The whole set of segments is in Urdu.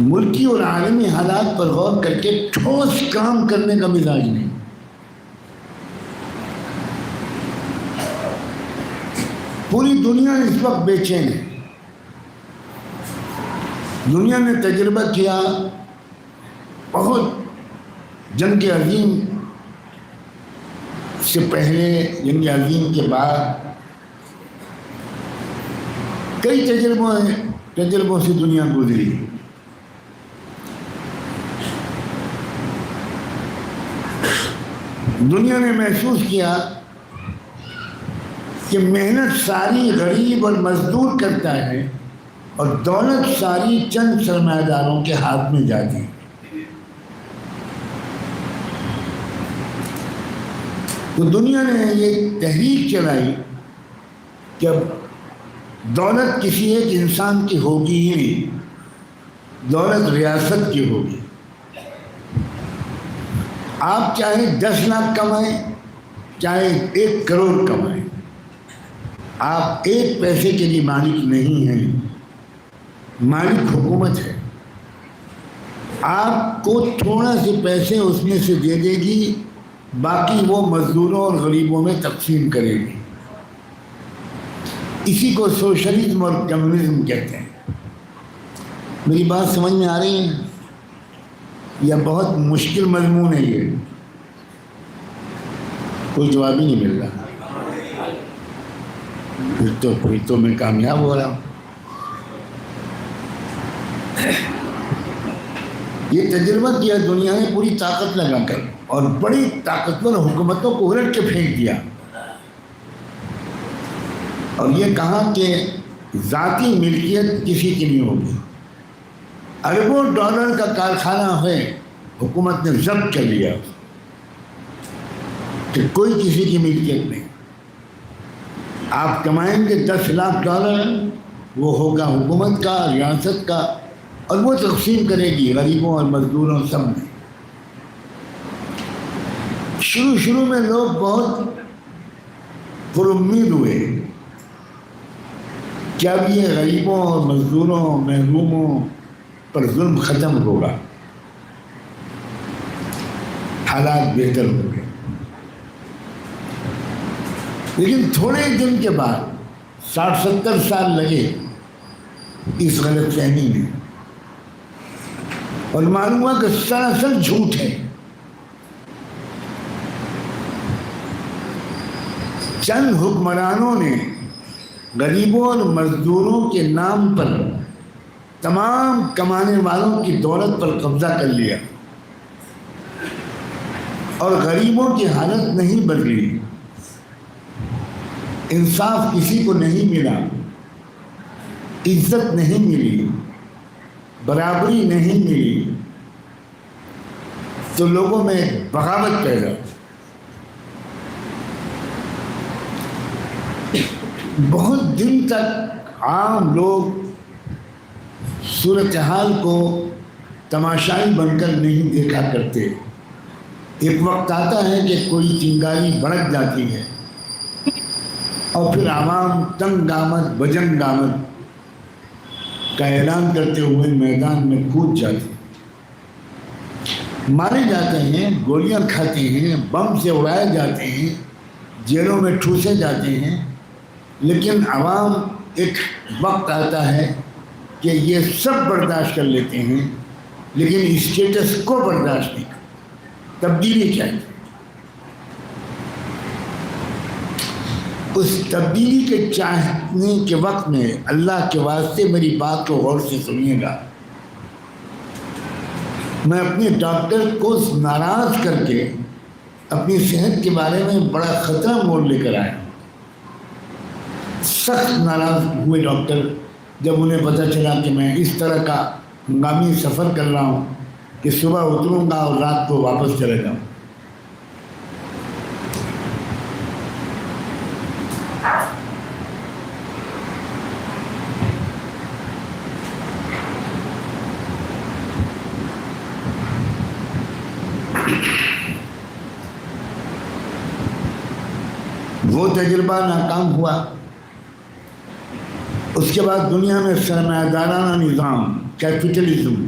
ملکی اور عالمی حالات پر غور کر کے ٹھوس کام کرنے کا مزاج نہیں۔ پوری دنیا اس وقت بے چین ہے۔ دنیا نے تجربہ کیا بہت، جنگ عظیم سے پہلے، جنگ عظیم کے بعد کئی تجربوں سے دنیا گزری۔ دنیا نے محسوس کیا کہ محنت ساری غریب اور مزدور کرتا ہے اور دولت ساری چند سرمایہ داروں کے ہاتھ میں جاتی ہے۔ تو دنیا نے یہ تحریک چلائی کہ اب دولت کسی ایک انسان کی ہوگی ہی نہیں، دولت ریاست کی ہوگی۔ آپ چاہے 10 لاکھ کمائیں، چاہے 1 کروڑ کمائیں، آپ ایک پیسے کے لیے مالک نہیں ہیں، مالک حکومت ہے۔ آپ کو تھوڑا سے پیسے اس میں سے دے دے گی، باقی وہ مزدوروں اور غریبوں میں تقسیم کرے گی۔ اسی کو سوشلزم اور کمیونزم کہتے ہیں۔ میری بات سمجھ میں آ رہی ہے؟ یہ بہت مشکل مضمون ہے، یہ کوئی جواب ہی نہیں مل رہا۔ پھر تو میں کامیاب ہو رہا ہوں۔ یہ تجربہ کیا دنیا نے پوری طاقت لگا کر، اور بڑی طاقتور حکومتوں کو الٹ کے پھینک دیا، اور یہ کہا کہ ذاتی ملکیت کسی کی نہیں ہوگی۔ اربوں ڈالر کا کارخانہ ہے، حکومت نے ضبط کر لیا کہ کوئی کسی کی ملکیت نہیں۔ آپ کمائیں گے 10 لاکھ ڈالر، وہ ہوگا حکومت کا، ریاست کا، اور وہ تقسیم کرے گی غریبوں اور مزدوروں سب میں۔ شروع میں لوگ بہت پر امید ہوئے کہ اب یہ غریبوں اور مزدوروں، محروموں پر ظلم ختم ہوگا، حالات بہتر ہو گئے۔ لیکن تھوڑے دن کے بعد 60-70 سال لگے اس غلط فہمی میں، اور معلوم ہوا کہ سراسر جھوٹ ہے۔ چند حکمرانوں نے غریبوں اور مزدوروں کے نام پر تمام کمانے والوں کی دولت پر قبضہ کر لیا، اور غریبوں کی حالت نہیں بدلی، انصاف کسی کو نہیں ملا، عزت نہیں ملی، برابری نہیں ملی، تو لوگوں میں بغاوت پیدا ہوئی۔ بہت دن تک عام لوگ صورتحال کو تماشائی بن کر نہیں دیکھا کرتے۔ ایک وقت آتا ہے کہ کوئی چنگاری بھڑک جاتی ہے، اور پھر عوام تنگ آمد بجنگ آمد کا اعلان کرتے ہوئے میدان میں کود جاتے ہیں، مارے جاتے ہیں، گولیاں کھاتے ہیں، بم سے اڑائے جاتے ہیں، جیلوں میں ٹھوسے جاتے ہیں۔ لیکن عوام ایک وقت آتا ہے کہ یہ سب برداشت کر لیتے ہیں، لیکن اسٹیٹس کو برداشت نہیں کرتے۔ تبدیلی چاہیے۔ اس تبدیلی کے چاہنے کے وقت میں اللہ کے واسطے میری بات کو غور سے سنیے گا۔ میں اپنے ڈاکٹر کو ناراض کر کے اپنی صحت کے بارے میں بڑا خطرہ مول لے کر آیا۔ سخت ناراض ہوئے ڈاکٹر جب انہیں پتہ چلا کہ میں اس طرح کا ہنگامی سفر کر رہا ہوں کہ صبح اتروں گا اور رات کو واپس چلے جاؤں۔ وہ تجربہ ناکام ہوا۔ اس کے بعد دنیا میں سرمایہ دارانہ نظام، کیپٹلزم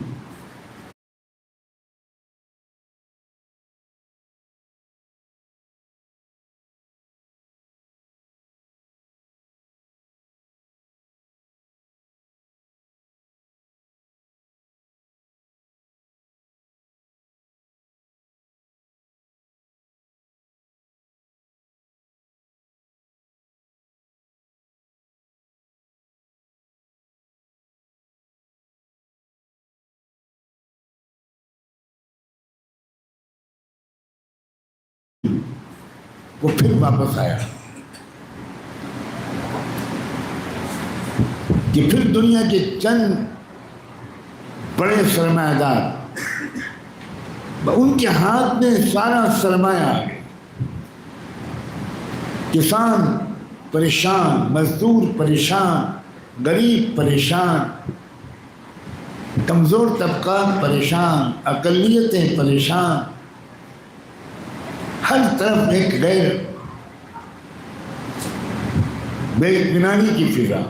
وہ پھر واپس آیا کہ پھر دنیا کے چند بڑے سرمایہ دار، ان کے ہاتھ میں سارا سرمایہ آ گیا، کسان پریشان، مزدور پریشان، غریب پریشان، کمزور طبقات پریشان، اقلیتیں پریشان، ہر طرف ایک غیر بے اطمینانی کی فضا۔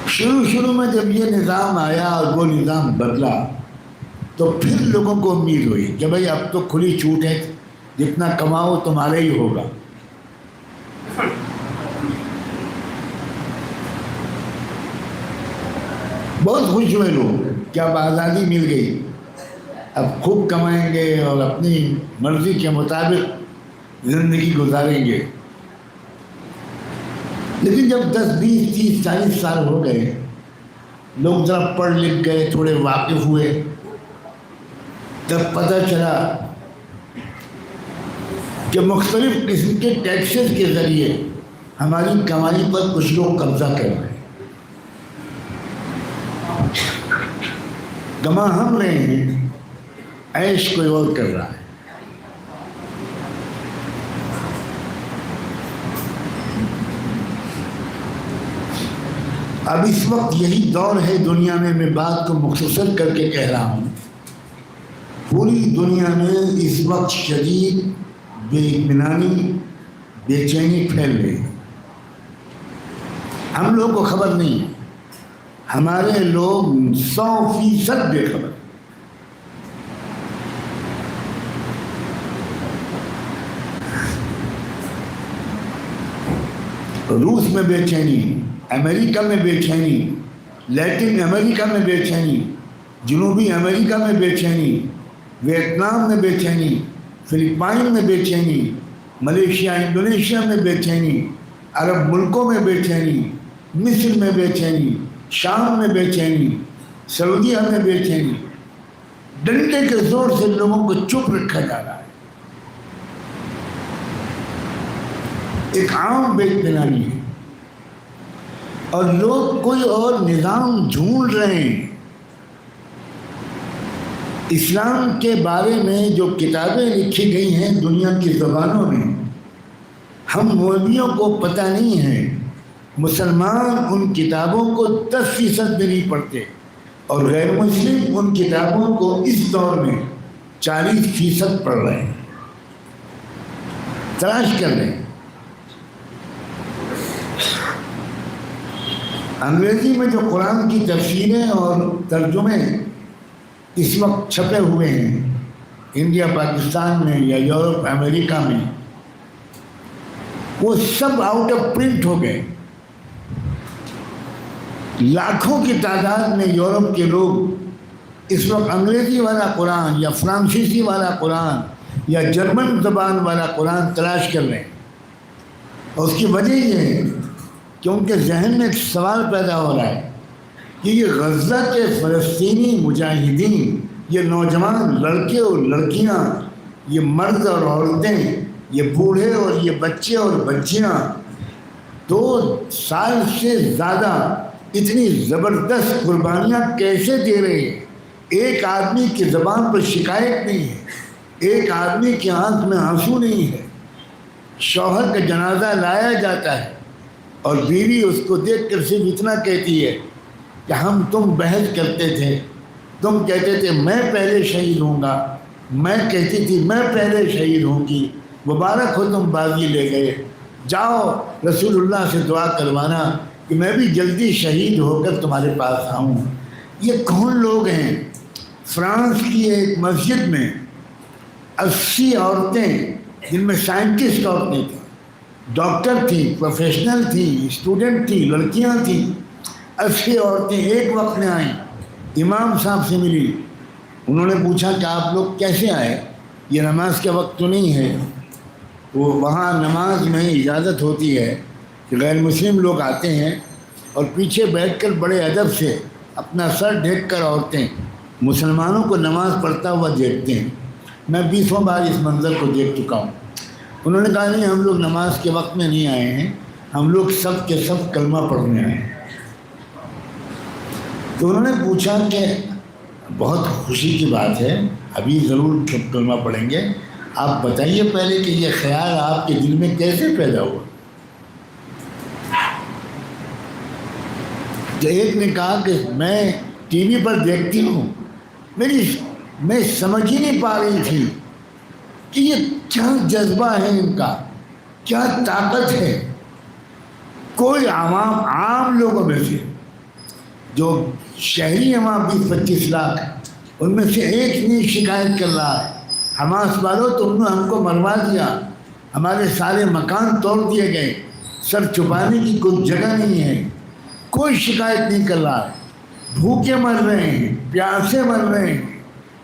شروع میں جب یہ نظام آیا اور وہ نظام بدلا تو پھر لوگوں کو امید ہوئی کہ بھئی اب تو کھلی چھوٹ ہے، جتنا کماؤ تمہارا ہی ہوگا۔ بہت خوش ہوئے لوگ کہ اب آزادی مل گئی، اب خوب کمائیں گے اور اپنی مرضی کے مطابق زندگی گزاریں گے۔ لیکن جب 10 20 30 40 سال ہو گئے، لوگ ذرا پڑھ لکھ گئے، تھوڑے واقف ہوئے، تب پتہ چلا کہ مختلف قسم کے ٹیکسز کے ذریعے ہماری کمائی پر کچھ لوگ قبضہ کر رہے ہیں، کما ہم رہے ہیں، عیش کوئی اور کر رہا ہے۔ اب اس وقت یہی دور ہے دنیا میں بات کو مختصر کر کے کہہ رہا ہوں، پوری دنیا میں اس وقت شدید بے اطمینانی، بے چینی پھیل رہی ہے۔ ہم لوگوں کو خبر نہیں ہے، ہمارے لوگ 100% بے خبر۔ روس میں بے چینی، امریکہ میں بے چینی، لیٹن امریکہ میں بے چینی، جنوبی امریکہ میں بے چینی، ویتنام میں بے چینی، فلپائن میں بے چینی، ملیشیا انڈونیشیا میں بے چینی، عرب ملکوں میں بے چینی، مصر میں بے چینی، شام میں بے چینی، سعودیہ میں بے چینی۔ ڈنڈے کے زور سے لوگوں کو چپ رکھا جا رہا ہے، ایک عام بے اطمینانی ہے، اور لوگ کوئی اور نظام ڈھونڈ رہے ہیں۔ اسلام کے بارے میں جو کتابیں لکھی گئی ہیں دنیا کی زبانوں میں، ہم مولویوں کو پتہ نہیں ہے، مسلمان ان کتابوں کو 10% بھی نہیں پڑھتے، اور غیر مسلم ان کتابوں کو اس دور میں 40% پڑھ رہے ہیں، تلاش کر رہے ہیں۔ انگریزی میں جو قرآن کی تفسیریں اور ترجمے اس وقت چھپے ہوئے ہیں انڈیا پاکستان میں یا یورپ امریکہ میں، وہ سب آؤٹ آف پرنٹ ہو گئے۔ لاکھوں کی تعداد میں یورپ کے لوگ اس وقت انگریزی والا قرآن یا فرانسیسی والا قرآن یا جرمن زبان والا قرآن تلاش کر رہے ہیں، اور اس کی وجہ یہ ہے کہ ان کے ذہن میں ایک سوال پیدا ہو رہا ہے کہ یہ غزہ کے فلسطینی مجاہدین، یہ نوجوان لڑکے اور لڑکیاں، یہ مرد اور عورتیں، یہ بوڑھے اور یہ بچے اور بچیاں 2 سال سے زیادہ اتنی زبردست قربانیاں کیسے دے رہے ہیں؟ ایک آدمی کی زبان پر شکایت نہیں ہے، ایک آدمی کی آنکھ میں آنسو نہیں ہے۔ شوہر کا جنازہ لایا جاتا ہے اور بیوی اس کو دیکھ کر صرف اتنا کہتی ہے کہ ہم تم بحث کرتے تھے، تم کہتے تھے میں پہلے شہید ہوں گا، میں کہتی تھی میں پہلے شہید ہوں گی، مبارک ہو تم بازی لے گئے، جاؤ رسول اللہ سے دعا کروانا کہ میں بھی جلدی شہید ہو کر تمہارے پاس آؤں۔ یہ کون لوگ ہیں؟ فرانس کی ایک مسجد میں 80 عورتیں، جن میں سائنٹسٹ عورتیں تھیں، ڈاکٹر تھیں، پروفیشنل تھیں، اسٹوڈنٹ تھیں، لڑکیاں تھیں، 80 عورتیں ایک وقت میں آئیں، امام صاحب سے ملی۔ انہوں نے پوچھا کہ آپ لوگ کیسے آئے؟ یہ نماز کا وقت تو نہیں ہے؟ وہ وہاں نماز میں اجازت ہوتی ہے کہ غیر مسلم لوگ آتے ہیں اور پیچھے بیٹھ کر بڑے ادب سے اپنا سر ڈھک کر عورتیں مسلمانوں کو نماز پڑھتا ہوا دیکھتے ہیں. میں 20 بار اس منظر کو دیکھ چکا ہوں. انہوں نے کہا نہیں ہم لوگ نماز کے وقت میں نہیں آئے ہیں, ہم لوگ سب کے سب کلمہ پڑھنے آئے ہیں. تو انہوں نے پوچھا کہ بہت خوشی کی بات ہے, ابھی ضرور کلمہ پڑھیں گے, آپ بتائیے پہلے کہ یہ خیال آپ کے دل میں کیسے پیدا ہوا؟ تو ایک نے کہا کہ میں ٹی وی پر دیکھتی ہوں, میں سمجھ ہی نہیں پا رہی تھی کہ یہ کیا جذبہ ہے ان کا, کیا طاقت ہے. کوئی عام لوگوں میں سے جو شہری ہیں وہاں 20-25 لاکھ, ان میں سے ایک نہیں شکایت کر رہا ہے حماس والوں تم نے ہم کو مروا دیا, ہمارے سارے مکان توڑ دیے گئے, سر چھپانے کی کوئی جگہ نہیں ہے. کوئی شکایت نہیں کر رہا ہے. بھوکے مر رہے ہیں, پیاسے مر رہے ہیں,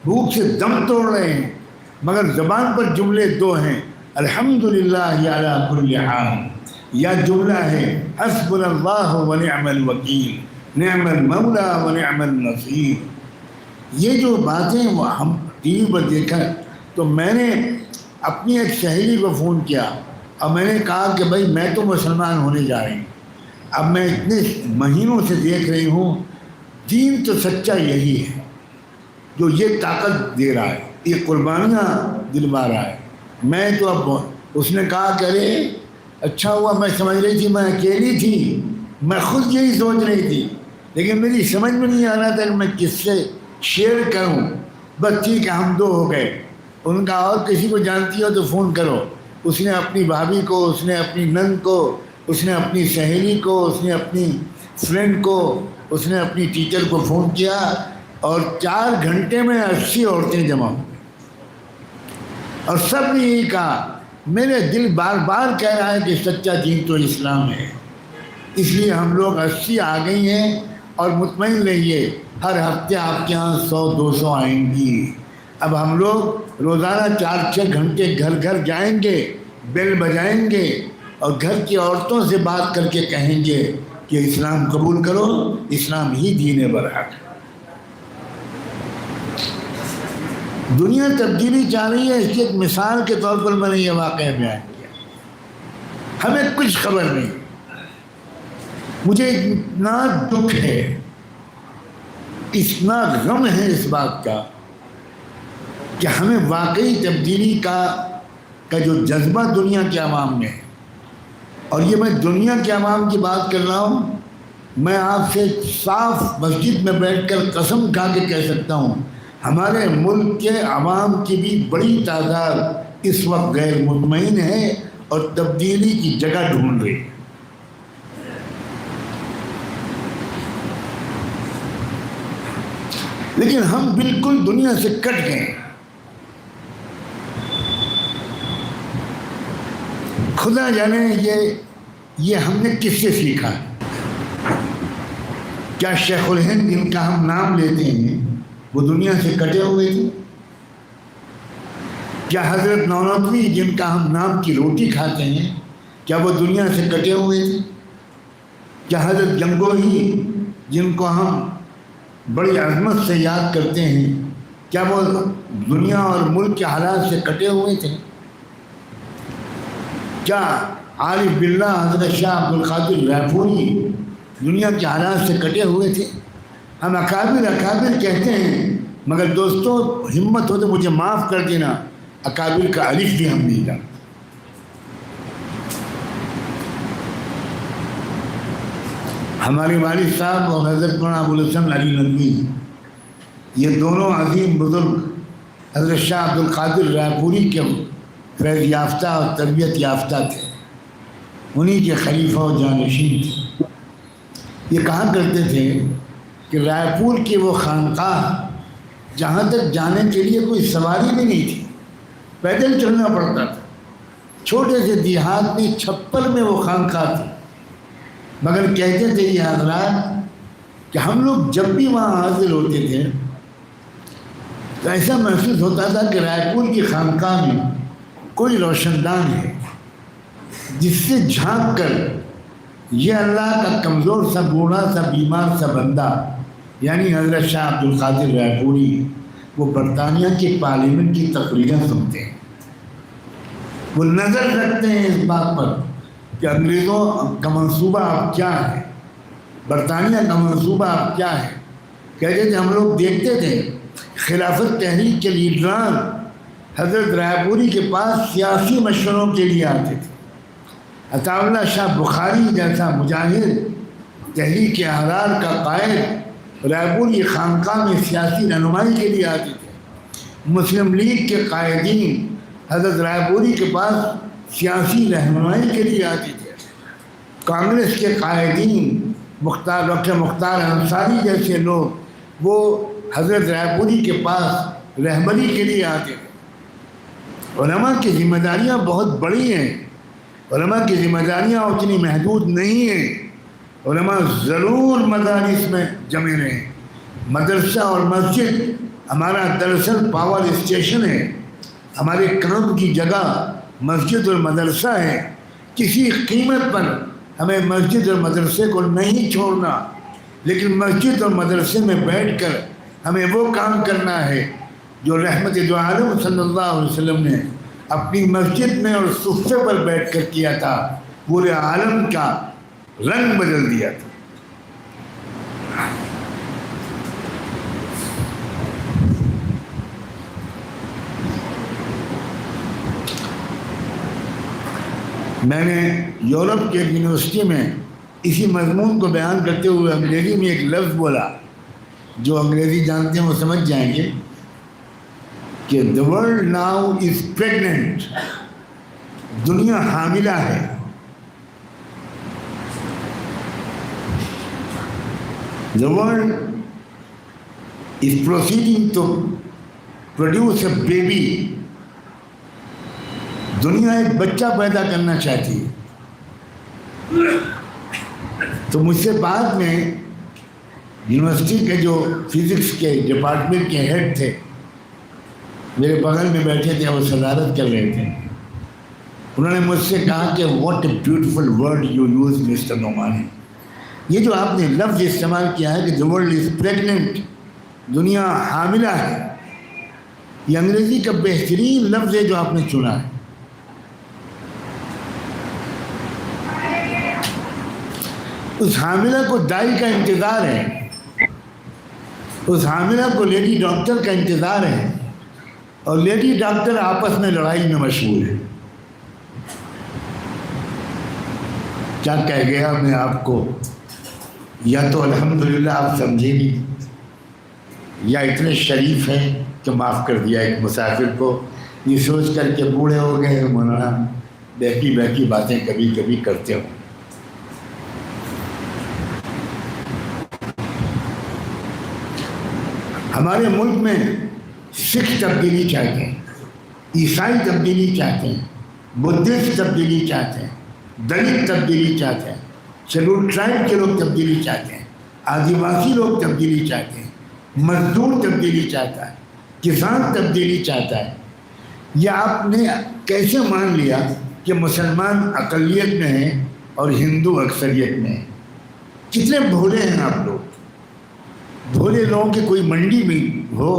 بھوک سے دم توڑ رہے ہیں, مگر زبان پر جملے دو ہیں, الحمدللہ علی کل حال, یا جملہ ہے حسبنا اللہ ونعم الوکیل, نعم المولا ونعم النصیر. یہ جو باتیں ہم ٹی وی پر دیکھا تو میں نے اپنی ایک سہیلی کو فون کیا اور میں نے کہا کہ بھائی میں تو مسلمان ہونے جا رہی ہوں, اب میں اتنے مہینوں سے دیکھ رہی ہوں دین تو سچا یہی ہے جو یہ طاقت دے رہا ہے, یہ قربانیاں دلوا رہا ہے. میں تو اب اس نے کہا کہ ارے اچھا ہوا, میں سمجھ رہی تھی میں اکیلی تھی, میں خود یہی سوچ رہی تھی, لیکن میری سمجھ میں نہیں آ رہا تھا کہ میں کس سے شیئر کروں. بس ٹھیک ہے ہم دو ہو گئے. ان کا اور کسی کو جانتی ہو تو فون کرو. اس نے اپنی بھابھی کو, اس نے اپنی نند کو, اس نے اپنی سہیلی کو, اس نے اپنی فرینڈ کو, اس نے اپنی ٹیچر کو فون کیا اور 4 گھنٹے میں 80 عورتیں جمع ہوئیں اور سب نے یہی کہا میرے دل بار بار کہہ رہا ہے کہ سچا دین تو اسلام ہے, اس لیے ہم لوگ 80 آ گئی ہیں اور مطمئن رہیے ہر ہفتے آپ کے یہاں 100-200 آئیں گی. اب ہم لوگ روزانہ 4-6 گھنٹے گھر گھر جائیں گے, بیل بجائیں گے اور گھر کی عورتوں سے بات کر کے کہیں گے کہ اسلام قبول کرو, اسلام ہی دین برحق ہے. دنیا تبدیلی چاہ رہی ہے. اس کی ایک مثال کے طور پر میں نے یہ واقعہ بیان کیا. ہمیں کچھ خبر نہیں. مجھے اتنا دکھ ہے, اتنا غم ہے اس بات کا کہ ہمیں واقعی تبدیلی کا جو جذبہ دنیا کے عوام میں ہے, اور یہ میں دنیا کے عوام کی بات کر رہا ہوں, میں آپ سے صاف مسجد میں بیٹھ کر قسم کھا کے کہہ سکتا ہوں ہمارے ملک کے عوام کی بھی بڑی تعداد اس وقت غیر مطمئن ہے اور تبدیلی کی جگہ ڈھونڈ رہی ہے. لیکن ہم بالکل دنیا سے کٹ گئے. خدا جانے یہ ہم نے کس سے سیکھا. کیا شیخ الہند جن کا ہم نام لیتے ہیں وہ دنیا سے کٹے ہوئے تھے؟ کیا حضرت نانوتوی جن کا ہم نام کی روٹی کھاتے ہیں کیا وہ دنیا سے کٹے ہوئے تھے؟ کیا حضرت گنگوہی جن کو ہم بڑی عظمت سے یاد کرتے ہیں کیا وہ دنیا اور ملک کے حالات سے کٹے ہوئے تھے؟ کیا عارف باللہ حضرت شاہ عبد القادر رائے دنیا کے حالات سے کٹے ہوئے تھے؟ ہم اکابر کہتے ہیں, مگر دوستو ہمت ہو تو مجھے معاف کر دینا, اکابر کا الف بھی ہم نہیں جانتے. ہمارے والد صاحب اور حضرت مولانا ابوالحسن علی ندوی یہ دونوں عظیم بزرگ حضرت شاہ عبد القادر رائے کے فیض یافتہ اور تربیت یافتہ تھے, انہی کے خلیفہ و جانشین تھے. یہ کہا کرتے تھے کہ رائے پور کی وہ خانقاہ جہاں تک جانے کے لیے کوئی سواری بھی نہیں تھی, پیدل چلنا پڑتا تھا. چھوٹے سے دیہات میں چھپر میں وہ خانقاہ تھی, مگر کہتے تھے یہ حضرات کہ ہم لوگ جب بھی وہاں حاضر ہوتے تھے تو ایسا محسوس ہوتا تھا کہ رائے پور کی خانقاہ میں کوئی روشن دان ہے جس سے جھانک کر یہ اللہ کا کمزور سا بوڑھا سا بیمار سا بندہ یعنی حضرت شاہ عبد القادر رائے پوری، وہ برطانیہ کی پارلیمنٹ کی تقریریں سنتے ہیں، وہ نظر رکھتے ہیں اس بات پر کہ انگریزوں کا منصوبہ اب کیا ہے، برطانیہ کا منصوبہ اب کیا ہے۔ کہتے تھے ہم لوگ دیکھتے تھے خلافت تحریک کے لیڈران حضرت رائے پوری کے پاس سیاسی مشوروں کے لیے آتے تھے۔ عطا اللہ شاہ بخاری جیسا مجاہد، تحریک احرار کا قائد، رائے پوری خانقاہ میں سیاسی رہنمائی کے لیے آتے تھے۔ مسلم لیگ کے قائدین حضرت رائے پوری کے پاس سیاسی رہنمائی کے لیے آتے تھے۔ کانگریس کے قائدین ڈاکٹر مختار انصاری جیسے لوگ وہ حضرت رائے پوری کے پاس رہبری کے لیے آتے تھے۔ علماء کی ذمہ داریاں بہت بڑی ہیں، علماء کی ذمہ داریاں اتنی محدود نہیں ہیں۔ علماء ضرور مدارس میں جمے رہیں۔ مدرسہ اور مسجد ہمارا دراصل پاور اسٹیشن ہے، ہمارے کام کی جگہ مسجد اور مدرسہ ہے۔ کسی قیمت پر ہمیں مسجد اور مدرسے کو نہیں چھوڑنا، لیکن مسجد اور مدرسے میں بیٹھ کر ہمیں وہ کام کرنا ہے جو رحمت دو عالم صلی اللہ علیہ وسلم نے اپنی مسجد میں اور صفے پر بیٹھ کر کیا تھا، پورے عالم کا رنگ بدل دیا تھا۔ میں نے یورپ کے یونیورسٹی میں اسی مضمون کو بیان کرتے ہوئے انگریزی میں ایک لفظ بولا، جو انگریزی جانتے ہیں وہ سمجھ جائیں گے کہ the world now is pregnant، دنیا حاملہ ہے۔ The world is proceeding to produce a baby، دنیا ایک بچہ پیدا کرنا چاہتی ہے۔ تو مجھ سے بعد میں یونیورسٹی کے جو فزکس کے ڈپارٹمنٹ کے ہیڈ تھے میرے بغل میں بیٹھے تھے، وہ صدارت کر رہے تھے، انہوں نے مجھ سے کہا کہ what a beautiful word you use mister Nomani, یہ جو آپ نے لفظ استعمال کیا ہے کہ the world is pregnant، دنیا حاملہ ہے، یہ انگریزی کا بہترین لفظ ہے جو آپ نے چنا ہے۔ اس حاملہ کو دائی کا انتظار ہے، اس حاملہ کو لیڈی ڈاکٹر کا انتظار ہے، اور لیڈی ڈاکٹر آپس میں لڑائی میں مشغول ہے۔ کیا کہہ گیا میں آپ کو، یا تو الحمدللہ آپ سمجھے گی، یا اتنے شریف ہیں کہ معاف کر دیا ایک مسافر کو، یہ سوچ کر کے بوڑھے ہو گئے مولانا بہکی بہکی باتیں کبھی کبھی کرتے ہوں۔ ہمارے ملک میں سکھ تبدیلی چاہتے ہیں، عیسائی تبدیلی چاہتے ہیں، بدھسٹ تبدیلی چاہتے ہیں، دلت تبدیلی چاہتے ہیں، شیڈول ٹرائب کے لوگ تبدیلی چاہتے ہیں، آدیواسی لوگ تبدیلی چاہتے ہیں، مزدور تبدیلی چاہتا ہے، کسان تبدیلی چاہتا ہے۔ یہ آپ نے کیسے مان لیا کہ مسلمان اقلیت میں ہیں اور ہندو اکثریت میں ہیں؟ کتنے بھولے ہیں آپ لوگ۔ بھولے لوگوں کی کوئی منڈی بھی ہو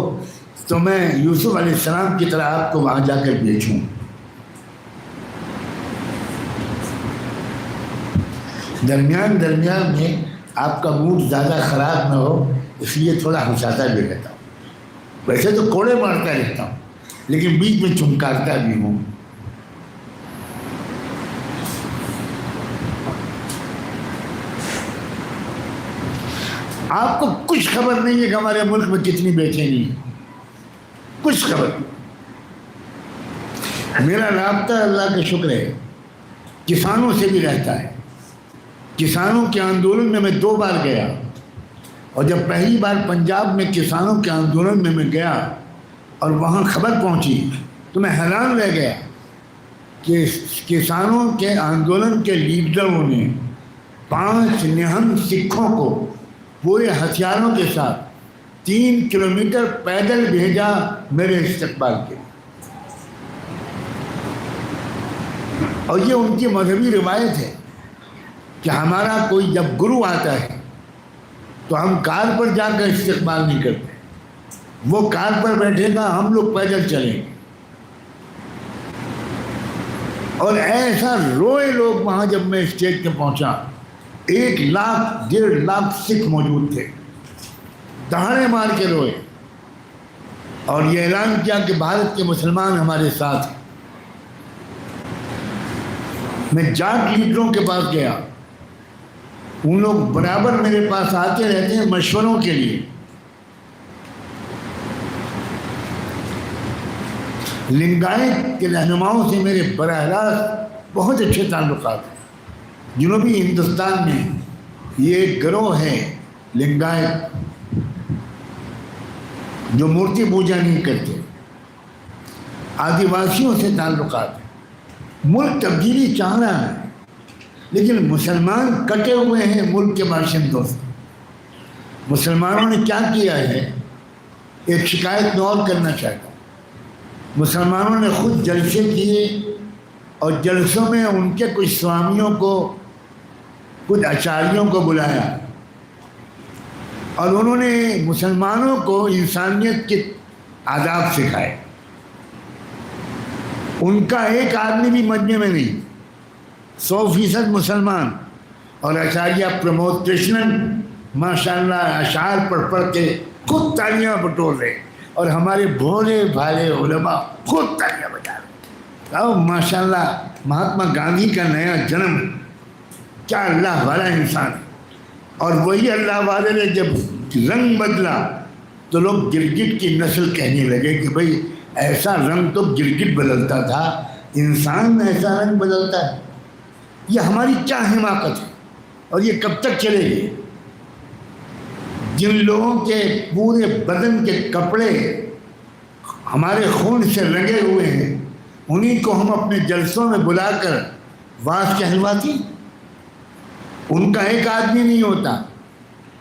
تو میں یوسف علیہ السلام کی طرح آپ کو وہاں جا کر بیچوں۔ درمیان میں آپ کا موڈ زیادہ خراب نہ ہو اس لیے تھوڑا ہنساتا بھی رہتا ہوں، ویسے تو کوڑے مارتا رہتا ہوں لیکن بیچ میں چمکارتا بھی ہوں۔ آپ کو کچھ خبر نہیں ہے کہ ہمارے ملک میں کتنی بے چینی ہے، کچھ خبر نہیں۔ میرا رابطہ اللہ کا شکر ہے کسانوں سے بھی رہتا ہے۔ کسانوں کے آندولن میں 2 بار گیا، اور جب پہلی بار پنجاب میں کسانوں کے آندولن میں گیا اور وہاں خبر پہنچی تو میں حیران رہ گیا کہ کسانوں کے آندولن کے لیڈروں نے 5 نہنگ سکھوں کو پورے ہتھیاروں کے ساتھ 3 کلومیٹر پیدل بھیجا میرے استقبال کے لیے، اور یہ ان کی مذہبی روایت ہے کہ ہمارا کوئی جب گرو آتا ہے تو ہم کار پر جا کر استقبال نہیں کرتے، وہ کار پر بیٹھے گا، ہم لوگ پیدل چلیں گے. اور ایسا روئے لوگ وہاں. جب میں اسٹیج پہ پہنچا 1 لاکھ 1.5 لاکھ سکھ موجود تھے، دہاڑے مار کے روئے اور یہ اعلان کیا کہ بھارت کے مسلمان ہمارے ساتھ ہیں. میں جاٹ لیڈروں کے پاس گیا، ان لوگ برابر میرے پاس آتے رہتے ہیں مشوروں کے لیے. لنگایت کے رہنماؤں سے میرے براہ راست بہت اچھے تعلقات ہیں. جنوبی ہندوستان میں یہ ایک گروہ ہے لنگایت جو مورتی پوجا نہیں کرتے. آدیواسیوں سے تعلقات ہیں. ملک تبدیلی چاہ رہا ہے لیکن مسلمان کٹے ہوئے ہیں ملک کے باشندوں سے. مسلمانوں نے کیا کیا ہے، ایک شکایت میں اور کرنا چاہتا ہوں. مسلمانوں نے خود جلسے کیے اور جلسوں میں ان کے کچھ سوامیوں کو، کچھ آچاریوں کو بلایا اور انہوں نے مسلمانوں کو انسانیت کے آداب سکھائے. ان کا ایک آدمی بھی مجمع میں نہیں، 100% مسلمان. اور آچاریہ پرمود کرشنن ماشاءاللہ اشعار پڑھ کے خود تالیاں بٹور رہے اور ہمارے بھولے بھالے علماء خود تالیاں بجا رہے. اور ماشاءاللہ مہاتما گاندھی کا نیا جنم، کیا اللہ والا انسان. اور وہی اللہ والے نے جب رنگ بدلا تو لوگ گرگٹ کی نسل کہنے لگے کہ بھئی ایسا رنگ تو گرگٹ بدلتا تھا، انسان ایسا رنگ بدلتا ہے. یہ ہماری کیا حماقت ہے اور یہ کب تک چلے گی؟ جن لوگوں کے پورے بدن کے کپڑے ہمارے خون سے رنگے ہوئے ہیں انہی کو ہم اپنے جلسوں میں بلا کر واز کہلواتی. ان کا ایک آدمی نہیں ہوتا،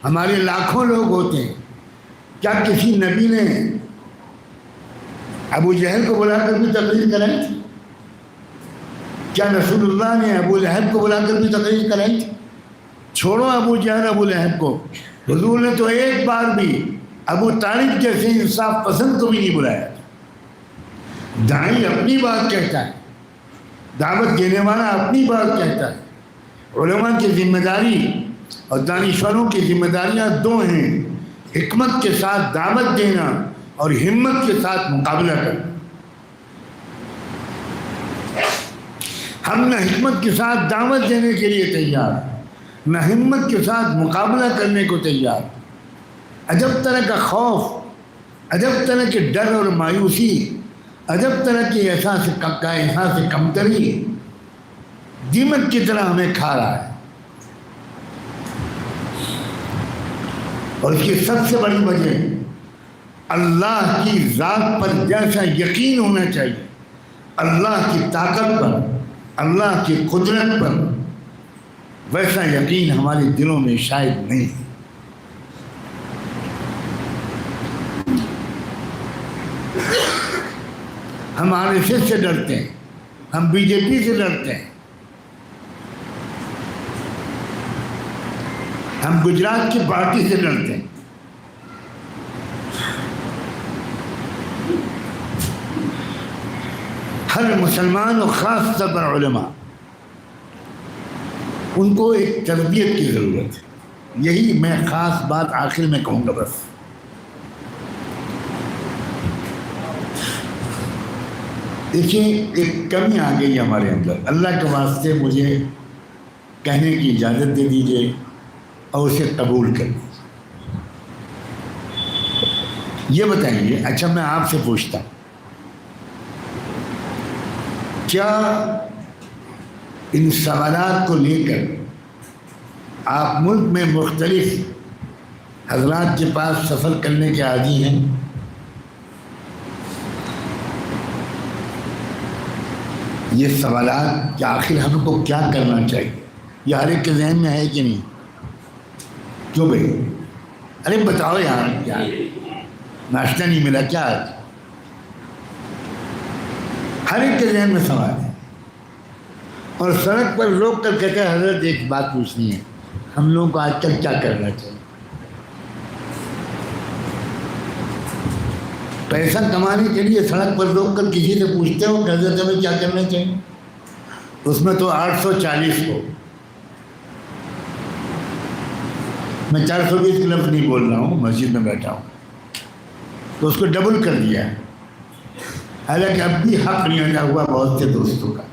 ہمارے لاکھوں لوگ ہوتے ہیں. کیا کسی نبی نے ابو جہل کو بلا کر بھی تقریر کرائی تھی؟ کیا رسول اللہ نے ابو لہب کو بلا کر بھی تقریر کرائی تھی؟ چھوڑو ابو جہل ابو لہب کو، حضور نے تو ایک بار بھی ابو طالب جیسے انصاف پسند کو بھی نہیں بلایا. داعی اپنی بات کہتا ہے، دعوت دینے والا اپنی بات کہتا ہے. علماء کی ذمہ داری اور دانشوروں کی ذمہ داریاں 2 ہیں، حکمت کے ساتھ دعوت دینا اور ہمت کے ساتھ مقابلہ کرنا. ہم نہ حکمت کے ساتھ دعوت دینے کے لیے تیار، نہ ہمت کے ساتھ مقابلہ کرنے کو تیار. عجب طرح کا خوف، عجب طرح کے ڈر اور مایوسی، عجب طرح کی احساس کمتری دیمک کی طرح ہمیں کھا رہا ہے. اور اس کی سب سے بڑی وجہ اللہ کی ذات پر جیسا یقین ہونا چاہیے، اللہ کی طاقت پر، اللہ کی قدرت پر، ویسا یقین ہمارے دلوں میں شاید نہیں. ہم RSS سے ڈرتے ہیں، ہم BJP سے ڈرتے ہیں، ہم گجرات کی پارٹی سے ڈرتے ہیں. ہر مسلمان و خاص طور پر علماء، ان کو ایک تربیت کی ضرورت ہے. یہی میں خاص بات آخر میں کہوں گا. بس دیکھیے ایک کمی آ گئی ہمارے اندر. اللہ کے واسطے مجھے کہنے کی اجازت دے دیجیے اور اسے قبول کر لیجیے. یہ بتائیے، اچھا میں آپ سے پوچھتا ہوں، کیا ان سوالات کو لے کر آپ ملک میں مختلف حضرات کے پاس سفر کرنے کے عادی ہیں؟ یہ سوالات کہ آخر ہم کو کیا کرنا چاہیے، یہ ہر ایک کے ذہن میں ہے کہ نہیں؟ کیوں بھائی؟ ارے بتاؤ یار، کیا ناشتہ نہیں ملا کیا؟ ہر ایک کے ذہن میں سوال ہے. اور سڑک پر روک کر کہتے ہیں حضرت ایک بات پوچھنی ہے، ہم لوگوں کو آج کل کیا کرنا چاہیے؟ پیسہ کمانے کے لیے سڑک پر روک کر کسی سے پوچھتے ہو کہ حضرت ہمیں کیا کرنا چاہیے؟ اس میں تو 840 ہو. میں 420 کا لفظ نہیں بول رہا ہوں، مسجد میں بیٹھا ہوں، تو اس کو ڈبل کر دیا ہے. حالانکہ اب بھی حق نہیں ادا ہوا بہت سے دوستوں کا.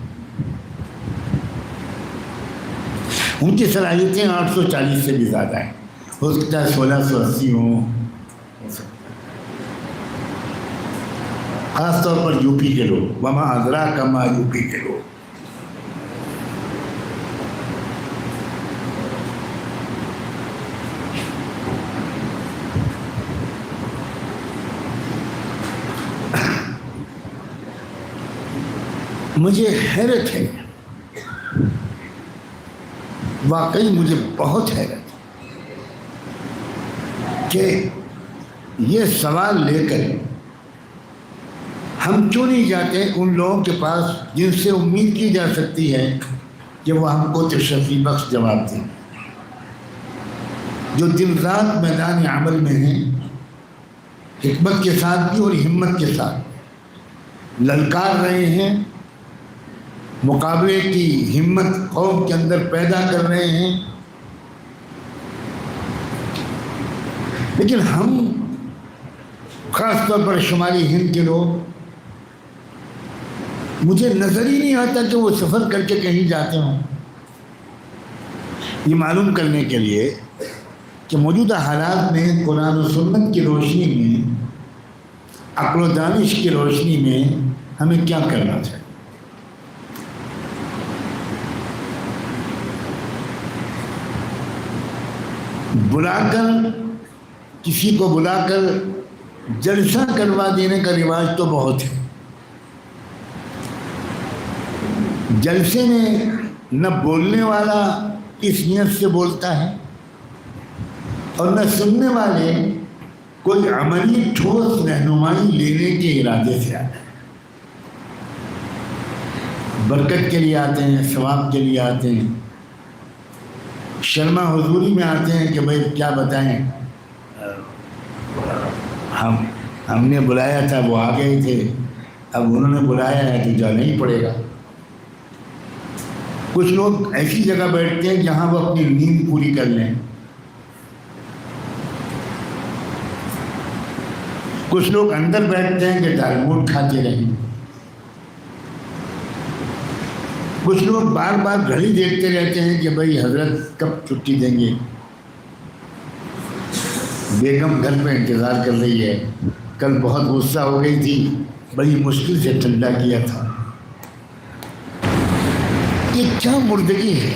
ان کی صلاحیتیں 840 سے بھی زیادہ ہیں. ہو سکتا ہے 1680 ہوں. خاص طور پر یو پی کے لوگ، وما ادراک ما یو پی کے لوگ. مجھے حیرت ہے، واقعی مجھے بہت حیرت کہ یہ سوال لے کر ہم کیوں نہیں جاتے ان لوگوں کے پاس جن سے امید کی جا سکتی ہے کہ وہ ہم کو تشفی بخش جواب دیں، جو دن رات میدان عمل میں ہیں، حکمت کے ساتھ بھی اور ہمت کے ساتھ للکار رہے ہیں، مقابلے کی ہمت قوم کے اندر پیدا کر رہے ہیں. لیکن ہم خاص طور پر شمالی ہند کے لوگ، مجھے نظر ہی نہیں آتا کہ وہ سفر کر کے کہیں جاتے ہوں یہ معلوم کرنے کے لیے کہ موجودہ حالات میں قرآن و سنت کی روشنی میں، عقل و دانش کی روشنی میں ہمیں کیا کرنا چاہیے. بلا کر کسی کو بلا کر جلسہ کروا دینے کا رواج تو بہت ہے. جلسے میں نہ بولنے والا اس نیت سے بولتا ہے اور نہ سننے والے کوئی عملی ٹھوس رہنمائی لینے کے ارادے سے آتے ہیں. برکت کے لیے آتے ہیں، ثواب کے لیے آتے ہیں، شرما حضوری میں آتے ہیں کہ بھائی کیا بتائیں، ہم نے بلایا تھا، وہ آ گئے تھے، اب انہوں نے بلایا ہے تو جانا ہی پڑے گا. کچھ لوگ ایسی جگہ بیٹھتے ہیں جہاں وہ اپنی نیند پوری کر لیں. کچھ لوگ اندر بیٹھتے ہیں کہ دالموٹ کھاتے رہیں. کچھ لوگ بار بار گھڑی دیکھتے رہتے ہیں کہ بھائی حضرت کب چھٹی دیں گے، بیگم گھر پہ انتظار کر رہی ہے، کل بہت غصہ ہو گئی تھی، بڑی مشکل سے ٹھنڈا کیا تھا. یہ کیا مردگی ہے.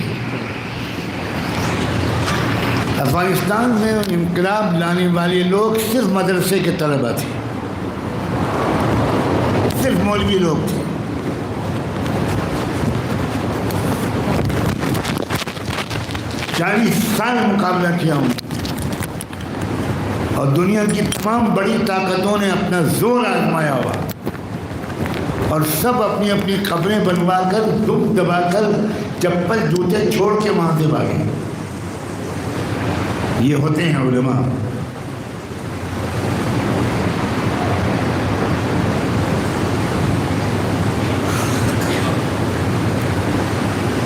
افغانستان میں انقلاب لانے والے لوگ صرف مدرسے کے طلبہ تھے، صرف مولوی لوگ تھے. 40 سال مقابلہ کیا ہوں اور دنیا کی تمام بڑی طاقتوں نے اپنا زور آزمایا ہوا اور سب اپنی اپنی قبریں بنوا کر دم دبا کر چپل جوتے چھوڑ کے وہاں سے بھاگے. یہ ہوتے ہیں علماء.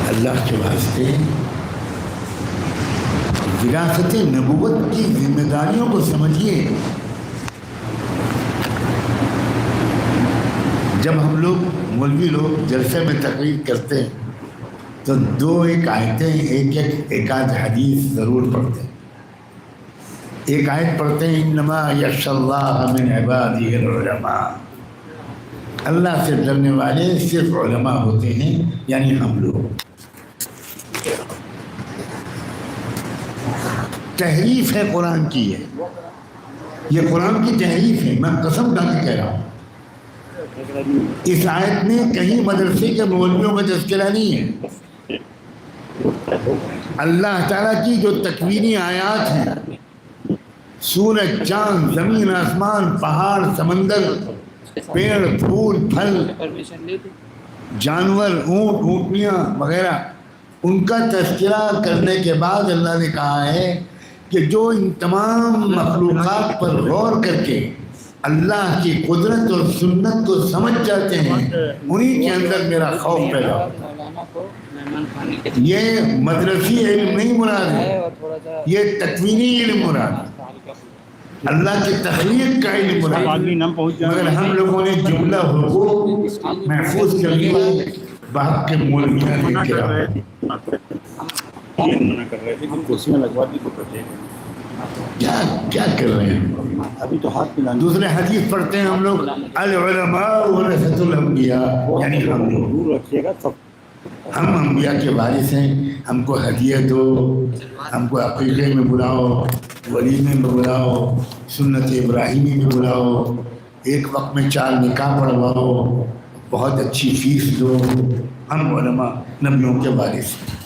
اللہ کے واسطے وراثت نبوت کی ذمہ داریوں کو سمجھیے. جب ہم لوگ مولوی لوگ جلسے میں تقریر کرتے ہیں تو 2-1 آیتیں ایک آدھ حدیث ضرور پڑھتے ہیں. ایک آیت پڑھتے ہیں انما یخشی اللہ من عبادہ العلماء، اللہ سے ڈرنے والے صرف علماء ہوتے ہیں، یعنی ہم لوگ. تحریف ہے قرآن کی، یہ قرآن کی تحریف ہے. میں قسم کھا کے کہہ رہا ہوں، اس آیت میں کہیں مدرسے کے مولویوں کا تذکرہ نہیں ہے. اللہ تعالیٰ کی جو تکوینی آیات ہیں، سورج، چاند، زمین، آسمان، پہاڑ، سمندر، پیڑ، پھول، پھل، جانور، اونٹ، اونٹنیاں وغیرہ، ان کا تذکرہ کرنے کے بعد اللہ نے کہا ہے کہ جو ان تمام مخلوقات پر غور کر کے اللہ کی قدرت اور سنت کو سمجھ جاتے ہیں، انہی کے اندر میرا خوف پیدا ہوتا ہے۔ یہ مدرسی علم نہیں مراد ہے، یہ تکوینی علم مراد ہے، اللہ کی تخلیق کا علم مراد ہے۔ مگر ہم لوگوں نے جملہ حقوق محفوظ کر لیا باپ کے مولویاں لے کے رہا کیا کر رہے ہیں؟ ابھی تو ہاتھ ملانے دوسرے حدیث پڑھتے ہیں ہم لوگ، العلماء ورثۃ الانبیاء، یعنی ہم لوگ، دور رکھیے گا سب۔ ہم انبیاء کے وارث ہیں، ہم کو ہدیہ دو، ہم کو عقیقے میں بلاؤ، ولیمے میں بلاؤ، سنت ابراہیمی میں بلاؤ، ایک وقت میں 4 نکاح پڑھواؤ، بہت اچھی فیس دو، ہم علماء نبیوں کے وارث ہیں۔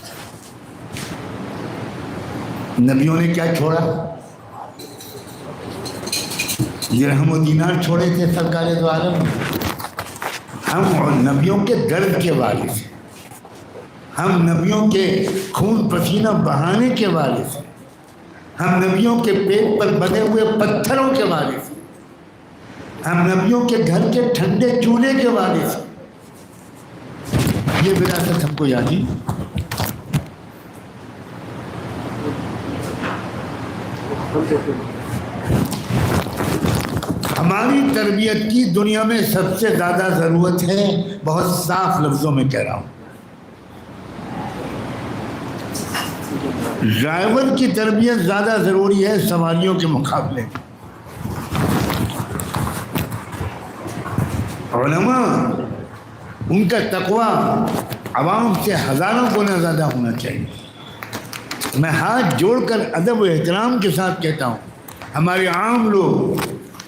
نبیوں نے کیا چھوڑا؟ درہم و دینار چھوڑے تھے سرکار دو عالم۔ ہم نبیوں کے درد کے وارث ہیں، ہم نبیوں کے خون پسینہ بہانے کے وارث ہیں، ہم نبیوں کے پیٹ پر بنے ہوئے پتھروں کے وارث ہیں، ہم نبیوں کے گھر کے ٹھنڈے چولہے کے وارث ہیں۔ یہ وراثت ہم کو یاد ہی۔ ہماری تربیت کی دنیا میں سب سے زیادہ ضرورت ہے، بہت صاف لفظوں میں کہہ رہا ہوں، ڈرائیور کی تربیت زیادہ ضروری ہے سواریوں کے مقابلے میں۔ علماء ان کا تقویٰ عوام سے ہزاروں گنا زیادہ ہونا چاہیے۔ میں ہاتھ جوڑ کر ادب و احترام کے ساتھ کہتا ہوں، ہمارے عام لوگ،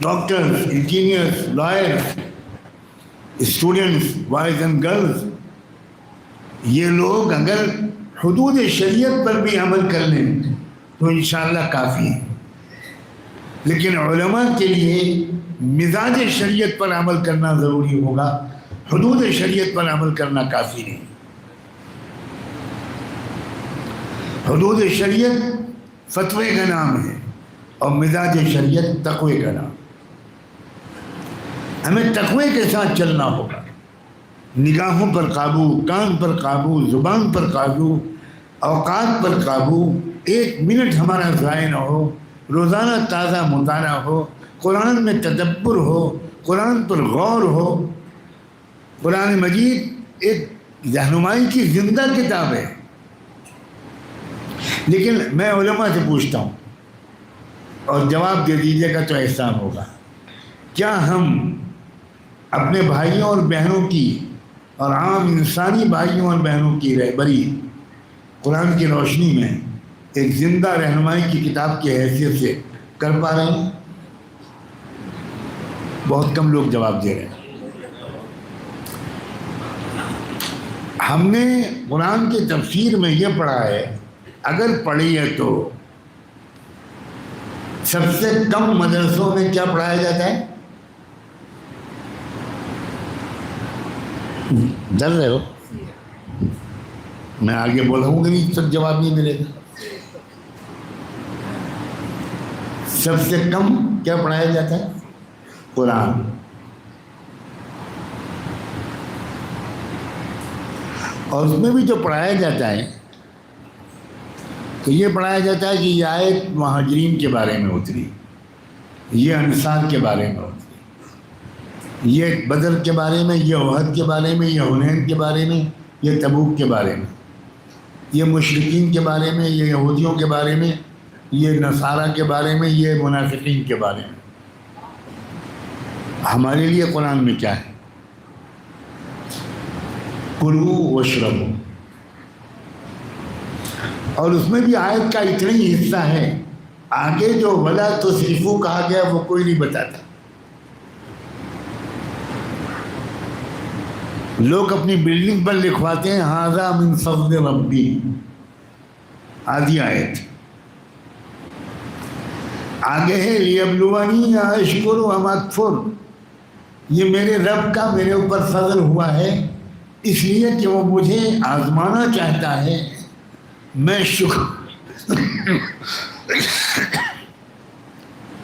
doctors, engineers, lawyers, students, boys and girls, یہ لوگ اگر حدود شریعت پر بھی عمل کر لیں تو انشاءاللہ کافی ہے، لیکن علماء کے لیے مزاج شریعت پر عمل کرنا ضروری ہوگا، حدود شریعت پر عمل کرنا کافی نہیں۔ حدود شریعت فتوے کا نام ہے اور مزاج شریعت تقوی کا نام۔ ہمیں تقوی کے ساتھ چلنا ہوگا، نگاہوں پر قابو، کان پر قابو، زبان پر قابو، اوقات پر قابو، 1 منٹ ہمارا ضائع نہ ہو، روزانہ تازہ مطالعہ ہو، قرآن میں تدبر ہو، قرآن پر غور ہو۔ قرآن مجید ایک رہنمائی کی زندہ کتاب ہے، لیکن میں علماء سے پوچھتا ہوں اور جواب دے دیجیے گا تو احسان ہوگا، کیا ہم اپنے بھائیوں اور بہنوں کی اور عام انسانی بھائیوں اور بہنوں کی رہبری قرآن کی روشنی میں ایک زندہ رہنمائی کی کتاب کی حیثیت سے کر پا رہے ہیں؟ بہت کم لوگ جواب دے رہے ہیں۔ ہم نے قرآن کی تفسیر میں یہ پڑھا ہے، اگر پڑھی ہے تو سب سے کم مدرسوں میں کیا پڑھایا جاتا ہے؟ ڈر رہے ہو؟ میں آگے بولوں گا نہیں تک جواب نہیں ملے گا۔ سب سے کم کیا پڑھایا جاتا ہے؟ قرآن۔ اور اس میں بھی جو پڑھایا جاتا ہے تو یہ پڑھایا جاتا ہے کہ یہ آیت مہاجرین کے بارے میں اتری، یہ انصار کے بارے میں اتری، یہ بدر کے بارے میں، یہ احد کے بارے میں، یہ حنین کے بارے میں، یہ تبوک کے بارے میں، یہ مشرکین کے بارے میں، یہ یہودیوں کے بارے میں، یہ نصارہ کے بارے میں، یہ منافقین کے بارے میں۔ ہمارے لیے قرآن میں کیا ہے؟ کلوا واشربوا، اور اس میں بھی آیت کا اتنا ہی حصہ ہے، آگے جو ولا تسرفوا کہا گیا وہ کوئی نہیں بتاتا۔ لوگ اپنی بلڈنگ پر لکھواتے ہیں ھذا من فضل ربی، آدھی آیت آگے ہے لیبلونی اشکر ام اکفر، یہ میرے رب کا میرے اوپر فضل ہوا ہے اس لیے کہ وہ مجھے آزمانا چاہتا ہے، میں شکر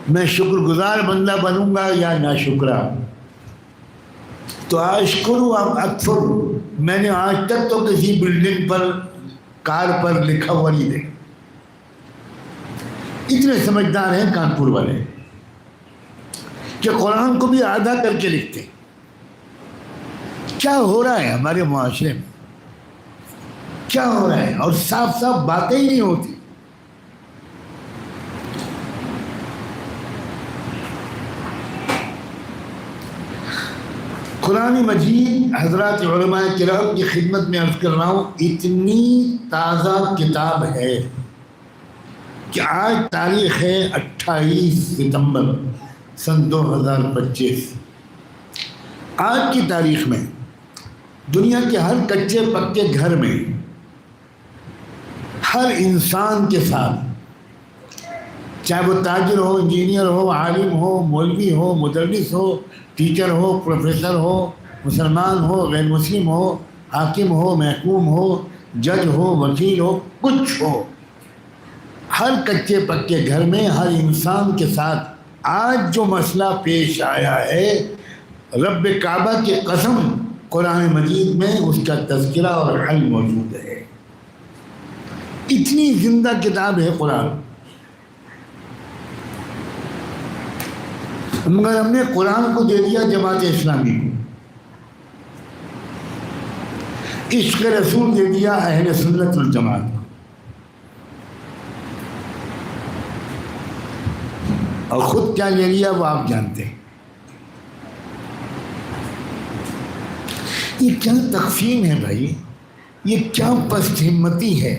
میں شکر گزار بندہ بنوں گا یا ناشکرا؟ تو اشکرو ام اکفر، میں نے آج تک تو کسی بلڈنگ پر کار پر لکھا ہوا نہیں دیکھا. اتنے سمجھدار ہیں کانپور والے کہ قرآن کو بھی آدھا کر کے لکھتے. کیا ہو رہا ہے ہمارے معاشرے میں؟ کیا ہو رہا ہے؟ اور صاف صاف باتیں ہی نہیں ہوتی. قرآن مجید حضرات علماء کرام کی خدمت میں عرض کر رہا ہوں، اتنی تازہ کتاب ہے کہ آج تاریخ ہے 28 ستمبر سن 2025. آج کی تاریخ میں دنیا کے ہر کچے پکے گھر میں ہر انسان کے ساتھ، چاہے وہ تاجر ہو، انجینئر ہو، عالم ہو، مولوی ہو، مدرس ہو، ٹیچر ہو، پروفیسر ہو، مسلمان ہو، غیر مسلم ہو، حاکم ہو، محکوم ہو، جج ہو، وکیل ہو، کچھ ہو، ہر کچے پکے گھر میں ہر انسان کے ساتھ آج جو مسئلہ پیش آیا ہے، رب کعبہ کی قسم قرآن مجید میں اس کا تذکرہ اور حل موجود ہے. اتنی زندہ کتاب ہے قرآن. مگر ہم نے قرآن کو دے دیا جماعت اسلامی کو، عشق رسول دے دیا اہل سنت والجماعت کو، اور خود کیا لے لیا وہ آپ جانتے ہیں. یہ کیا تقسیم ہے بھائی؟ یہ کیا پست ہمتی ہے؟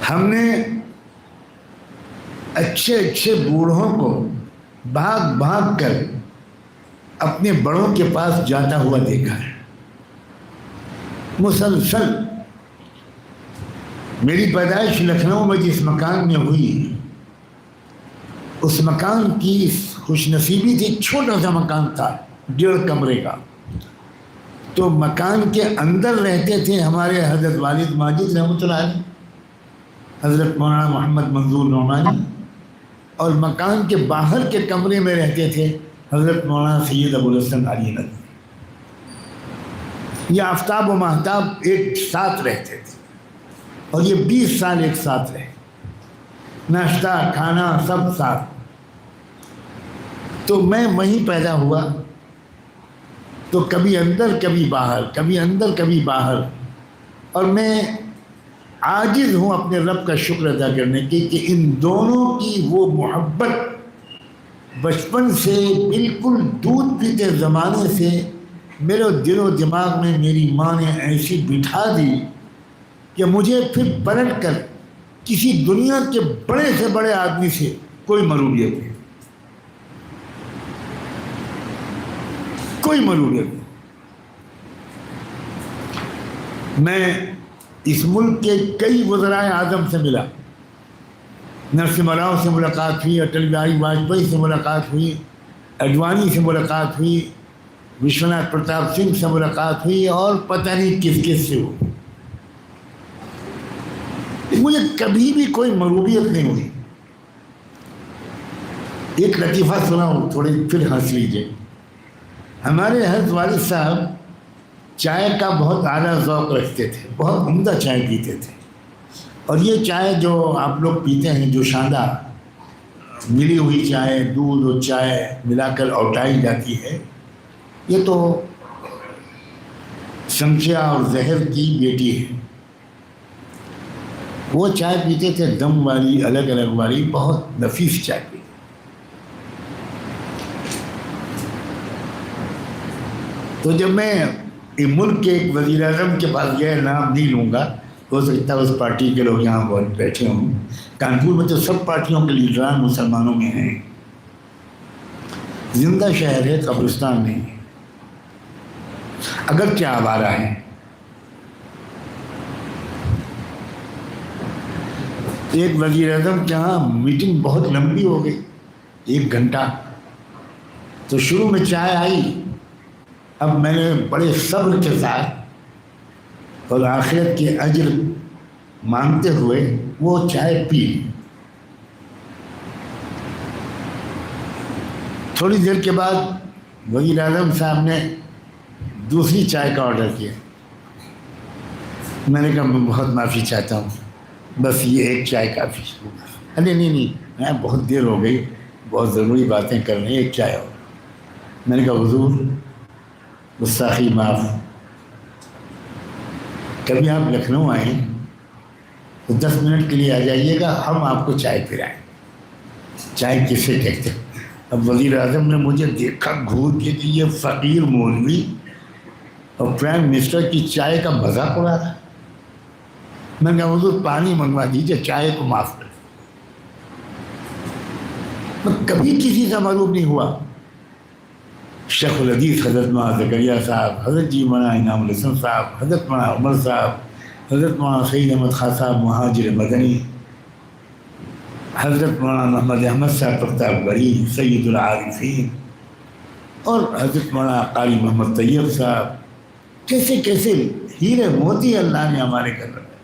ہم نے اچھے اچھے بوڑھوں کو بھاگ بھاگ کر اپنے بڑوں کے پاس جاتا ہوا دیکھا ہے. مسلسل میری پیدائش لکھنؤ میں جس مکان میں ہوئی، اس مکان کی خوش نصیبی تھی، چھوٹا سا مکان تھا 1.5 کمرے کا. تو مکان کے اندر رہتے تھے ہمارے حضرت والد ماجد رحمۃ اللہ علیہ، حضرت مولانا محمد منظور نعمانی، اور مکان کے باہر کے کمرے میں رہتے تھے حضرت مولانا سید ابو الحسن علی ندوی. یہ آفتاب و مہتاب ایک ساتھ رہتے تھے، اور یہ 20 سال ایک ساتھ رہے، ناشتہ کھانا سب ساتھ. تو میں وہیں پیدا ہوا، تو کبھی اندر کبھی باہر، کبھی اندر کبھی باہر. اور میں عاجز ہوں اپنے رب کا شکر ادا کرنے کی کہ ان دونوں کی وہ محبت بچپن سے، بالکل دودھ پیتے زمانے سے میرے دل و دماغ میں میری ماں نے ایسی بٹھا دی کہ مجھے پھر پلٹ کر کسی دنیا کے بڑے سے بڑے آدمی سے کوئی مروبیت نہیں، کوئی مروبیت نہیں. میں اس ملک کے کئی وزرائے اعظم سے ملا، نرسمہا راؤ سے ملاقات ہوئی، اٹل بہاری واجپئی سے ملاقات ہوئی، اڈوانی سے ملاقات ہوئی، وشوناتھ پرتاپ سنگھ سے ملاقات ہوئی، اور پتہ نہیں کس کس سے ہوئی. مجھے کبھی بھی کوئی مروبیت نہیں ہوئی. ایک لطیفہ سناؤں، تھوڑے پھر ہنس لیجیے. ہمارے حضرت والد صاحب چائے کا بہت اعلیٰ ذوق رکھتے تھے، بہت عمدہ چائے پیتے تھے. اور یہ چائے جو آپ لوگ پیتے ہیں، جو شاندار ملی ہوئی چائے، دودھ اور چائے ملا کر اوٹائی جاتی ہے، یہ تو شمشیا اور زہر کی بیٹی ہے. وہ چائے پیتے تھے دم والی، الگ الگ والی، بہت نفیس چائے پیتے. تو جب میں ملک کے ایک وزیر اعظم کے پاس گیا، نام نہیں لوں گا، ہو سکتا ہے اس پارٹی کے لوگ یہاں بہت بیٹھے ہوں، کانپور میں تو سب پارٹیوں کے لیڈران مسلمانوں میں ہیں. زندہ شہر ہے، قبرستان نہیں ہے، اگر کیا آوارہ ہے. ایک وزیر اعظم کے یہاں میٹنگ بہت لمبی ہو گئی، 1 گھنٹہ. تو شروع میں چائے آئی. اب میں نے بڑے صبر کے ساتھ اور آخرت کے اجر مانگتے ہوئے وہ چائے پی. تھوڑی دیر کے بعد وزیر اعظم صاحب نے دوسری چائے کا آرڈر کیا. میں نے کہا میں بہت معافی چاہتا ہوں, بس یہ ایک چائے کافی. ارے نہیں, بہت دیر ہو گئی, بہت ضروری باتیں کر رہے ہیں, ایک چائے ہو. میں نے کہا حضور گستاخی معاف, کبھی آپ لکھنؤ آئیں تو 10 منٹ کے لیے آ جائیے گا, ہم آپ کو چائے پلائیں. چائے کسے کہتے ہیں؟ اب وزیر اعظم نے مجھے دیکھا گھور کے کہ یہ فقیر مولوی اور پرائم منسٹر کی چائے کا مذاق اڑا رہا. میں نے کہا حضور پانی منگوا دیجیے, چائے کو معاف کر. کبھی کسی سے معروف نہیں ہوا. شیخ الحدیث حضرت مولانا زکریا صاحب, حضرت جی مولانا انعام الحسن صاحب, حضرت مولانا عمر صاحب, حضرت مولانا سعید احمد خان صاحب مہاجر مدنی, حضرت مولانا محمد احمد صاحب پرتاب گڑھی سید العارفین, اور حضرت مولانا قاری محمد طیب صاحب. کیسے کیسے ہیرے موتی اللہ نے ہمارے گھر رکھے.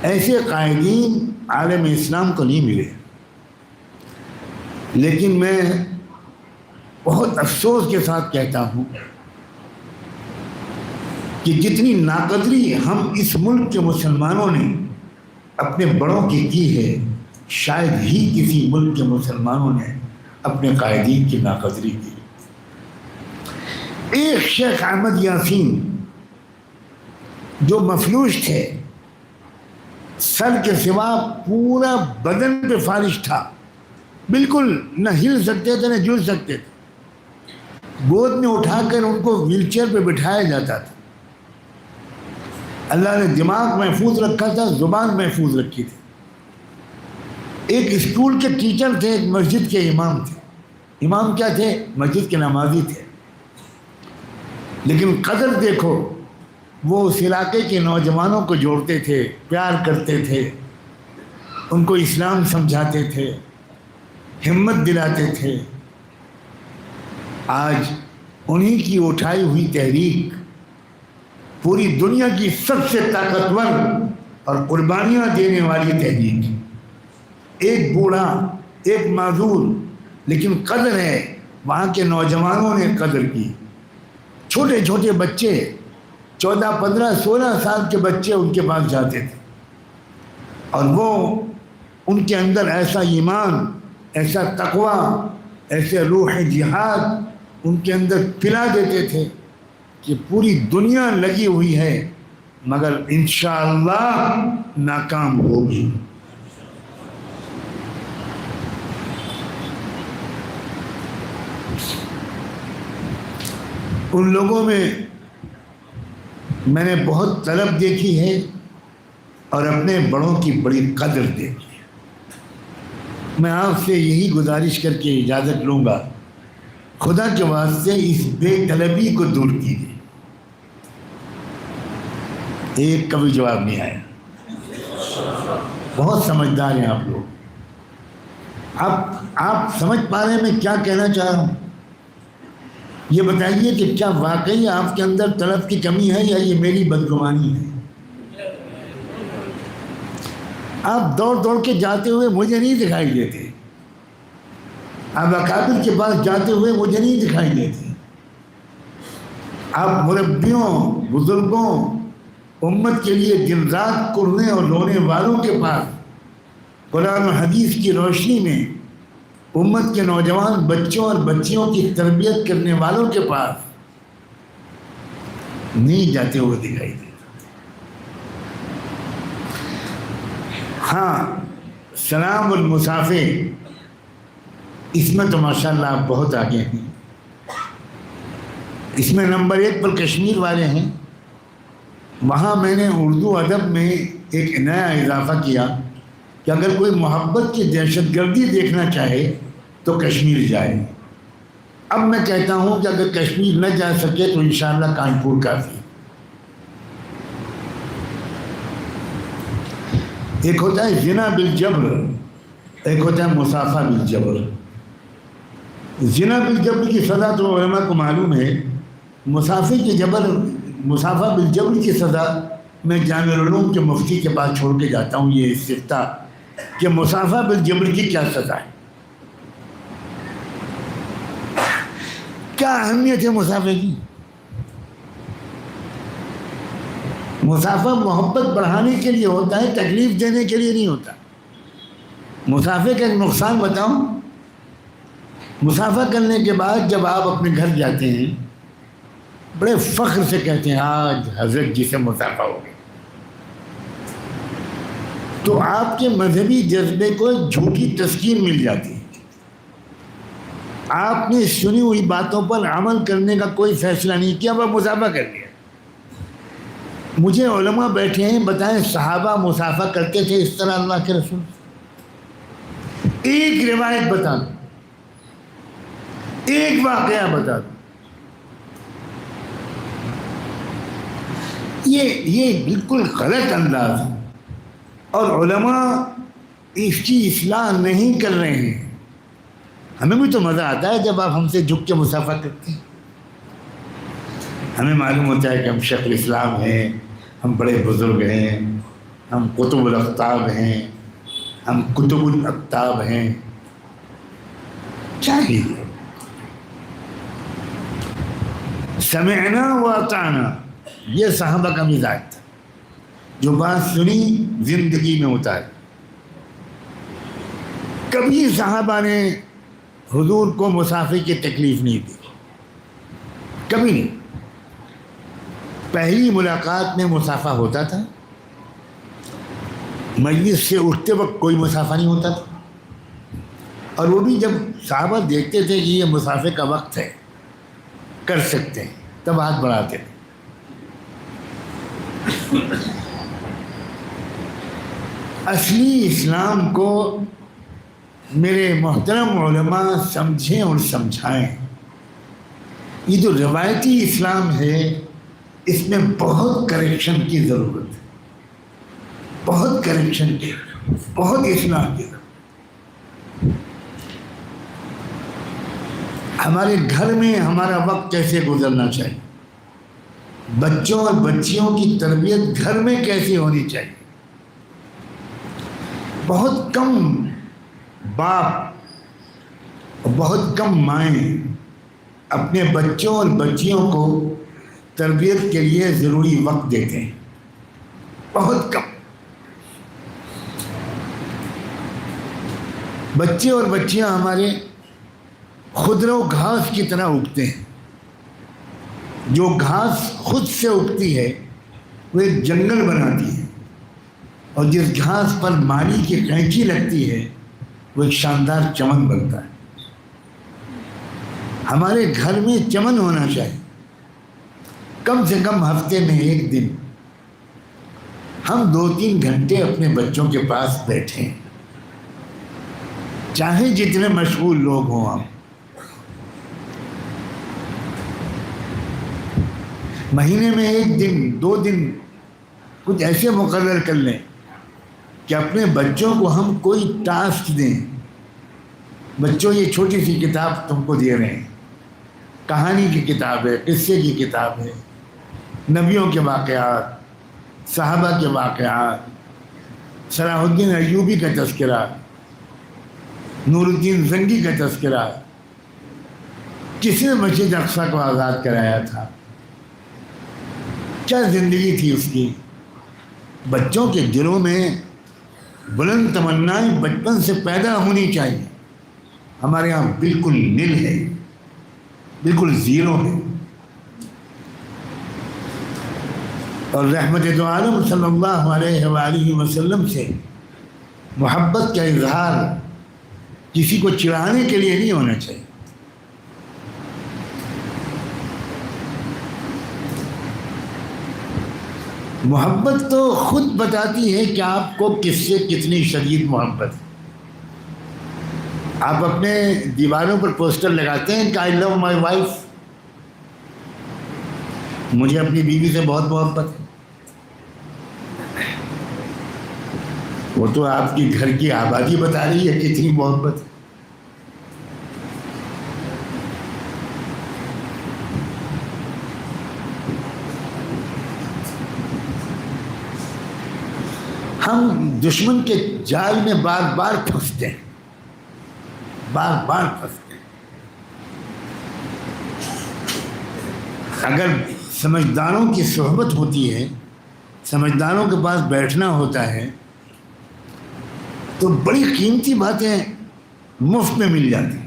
ایسے قائدین عالم اسلام کو نہیں ملے. لیکن میں بہت افسوس کے ساتھ کہتا ہوں کہ جتنی ناقدری ہم اس ملک کے مسلمانوں نے اپنے بڑوں کی ہے, شاید ہی کسی ملک کے مسلمانوں نے اپنے قائدین کی ناقدری کی. ایک شیخ احمد یاسین جو مفلوج تھے, سر کے سوا پورا بدن پہ فالش تھا, بالکل نہ ہل سکتے تھے نہ جل سکتے تھے. گود میں اٹھا کر ان کو ویل چیئر پہ بٹھایا جاتا تھا. اللہ نے دماغ محفوظ رکھا تھا, زبان محفوظ رکھی تھی. ایک اسکول کے ٹیچر تھے, ایک مسجد کے امام تھے. امام کیا تھے؟ مسجد کے نمازی تھے. لیکن قدر دیکھو, وہ اس علاقے کے نوجوانوں کو جوڑتے تھے, پیار کرتے تھے, ان کو اسلام سمجھاتے تھے, ہمت دلاتے تھے. آج انہی کی اٹھائی ہوئی تحریک پوری دنیا کی سب سے طاقتور اور قربانیاں دینے والی تحریک. ایک بوڑھا, ایک معذور, لیکن قدر ہے. وہاں کے نوجوانوں نے قدر کی. چھوٹے چھوٹے بچے, 14, 15, 16 سال کے بچے ان کے پاس جاتے تھے, اور وہ ان کے اندر ایسا ایمان, ایسا تقویٰ, ایسے روح جہاد ان کے اندر پلا دیتے تھے کہ پوری دنیا لگی ہوئی ہے مگر انشاءاللہ ناکام ہوگی. ان لوگوں میں نے بہت طلب دیکھی ہے اور اپنے بڑوں کی بڑی قدر دیکھی ہے. میں آپ سے یہی گزارش کر کے اجازت لوں گا, خدا کے واسطے اس بے طلبی کو دور کیجیے. ایک کا بھی جواب نہیں آیا. بہت سمجھدار ہیں آپ لوگ. آپ سمجھ پا رہے ہیں میں کیا کہنا چاہ رہا ہوں؟ یہ بتائیے کہ کیا واقعی آپ کے اندر طلب کی کمی ہے یا یہ میری بدگمانی ہے؟ آپ دوڑ کے جاتے ہوئے مجھے نہیں دکھائی دیتے. آپ اکابر کے پاس جاتے ہوئے مجھے نہیں دکھائی دیتے. آپ مربیوں, بزرگوں, امت کے لیے دن رات کرنے اور رونے والوں کے پاس قرآن و حدیث کی روشنی میں امت کے نوجوان بچوں اور بچیوں کی تربیت کرنے والوں کے پاس نہیں جاتے ہوئے دکھائی دیتے. ہاں, سلام المسافر, اس میں تو ماشاءاللہ آپ بہت آگے ہیں. اس میں نمبر 1 پر کشمیر والے ہیں. وہاں میں نے اردو ادب میں ایک نیا اضافہ کیا کہ اگر کوئی محبت کی دہشت گردی دیکھنا چاہے تو کشمیر جائے. اب میں کہتا ہوں کہ اگر کشمیر نہ جا سکے تو انشاءاللہ کانپور کافی. ایک ہوتا ہے زنا بالجبر, ایک ہوتا ہے مصافحہ بالجبر. زنا بالجبر کی سزا تو علماء کو معلوم ہے, مصافحے کی مسافہ بالجبر کی سزا میں جامع العلوم کے مفتی کے پاس چھوڑ کے جاتا ہوں یہ استفتاء کہ مسافہ بالجبر کی کیا سزا ہے، کیا اہمیت ہے مسافے کی؟ مسافہ محبت بڑھانے کے لیے ہوتا ہے، تکلیف دینے کے لیے نہیں ہوتا۔ مسافے کا ایک نقصان بتاؤں، مسافہ کرنے کے بعد جب آپ اپنے گھر جاتے ہیں بڑے فخر سے کہتے ہیں آج حضرت جی سے مسافہ ہو گیا، تو آپ کے مذہبی جذبے کو ایک جھوٹی تسکین مل جاتی ہے۔ آپ نے سنی ہوئی باتوں پر عمل کرنے کا کوئی فیصلہ نہیں کیا، بس مسافہ کر لیا۔ مجھے علماء بیٹھے ہیں، بتائیں صحابہ مسافہ کرتے تھے اس طرح اللہ کے رسول؟ ایک روایت بتا دو، ایک واقعہ بتا دو۔ یہ بالکل غلط انداز ہے اور علماء اس کی اصلاح نہیں کر رہے ہیں۔ ہمیں بھی تو مزہ آتا ہے جب آپ ہم سے جھک کے مسافہ کرتے ہیں، ہمیں معلوم ہوتا ہے کہ ہم شیخ الاسلام ہیں، ہم بڑے بزرگ ہیں، ہم قطب الاقطاب ہیں، ہم کتب الاقطاب ہیں۔ چاہیے سمعنا و اطعنا، یہ صحابہ کا مزاج تھا، جو بات سنی زندگی میں اتاری۔ کبھی صحابہ نے حضور کو مسافر کی تکلیف نہیں دی، کبھی نہیں۔ پہلی ملاقات میں مسافہ ہوتا تھا، مجلس سے اٹھتے وقت کوئی مسافہ نہیں ہوتا تھا، اور وہ بھی جب صحابہ دیکھتے تھے کہ یہ مسافے کا وقت ہے، کر سکتے ہیں، تب ہاتھ بڑھاتے تھے۔ اصلی اسلام کو میرے محترم علماء سمجھیں اور سمجھائیں۔ یہ جو روایتی اسلام ہے اس میں بہت کریکشن کی ضرورت ہے، بہت کریکشن کی، بہت اصلاح کی ضرورت۔ ہمارے گھر میں ہمارا وقت کیسے گزرنا چاہیے، بچوں اور بچیوں کی تربیت گھر میں کیسی ہونی چاہیے۔ بہت کم باپ اور بہت کم مائیں اپنے بچوں اور بچیوں کو تربیت کے لیے ضروری وقت دیتے ہیں، بہت کم۔ بچے اور بچیاں ہمارے خضرو گھاس کی طرح اگتے ہیں۔ جو گھاس خود سے اگتی ہے وہ ایک جنگل بناتی ہے، اور جس گھاس پر مالی کی قینچی لگتی ہے وہ ایک شاندار چمن بنتا ہے۔ ہمارے گھر میں چمن ہونا چاہیے، کم سے کم ہفتے میں ایک دن ہم 2-3 گھنٹے اپنے بچوں کے پاس بیٹھیں، چاہے جتنے مشغول لوگ ہوں ہم۔ مہینے میں 1 دن 2 دن کچھ ایسے مقرر کر لیں کہ اپنے بچوں کو ہم کوئی ٹاسک دیں۔ بچوں یہ چھوٹی سی کتاب تم کو دے رہے ہیں، کہانی کی کتاب ہے، قصے کی کتاب ہے، نبیوں کے واقعات، صحابہ کے واقعات، صلاح الدین ایوبی کا تذکرہ، نور الدین زنگی کا تذکرہ، کس نے مسجد اقصیٰ کو آزاد کرایا تھا، کیا زندگی تھی اس کی۔ بچوں کے دلوں میں بلند تمنائیں بچپن سے پیدا ہونی چاہیے۔ ہمارے یہاں بالکل نل ہے، بالکل زیرو ہے۔ اور رحمت دو عالم صلی اللہ علیہ وآلہ وسلم سے محبت کا اظہار کسی کو چڑھانے کے لیے نہیں ہونا چاہیے۔ محبت تو خود بتاتی ہے کہ آپ کو کس سے کتنی شدید محبت ہے۔ آپ اپنے دیواروں پر پوسٹر لگاتے ہیں کہ آئی لو مائی وائف، مجھے اپنی بیوی سے بہت محبت ہے۔ وہ تو آپ کی گھر کی آبادی بتا رہی ہے کتنی محبت ہے۔ ہم دشمن کے جال میں بار بار پھنستے ہیں، بار بار پھنستے ہیں۔ اگر سمجھداروں کی صحبت ہوتی ہے، سمجھداروں کے پاس بیٹھنا ہوتا ہے، تو بڑی قیمتی باتیں مفت میں مل جاتی ہیں۔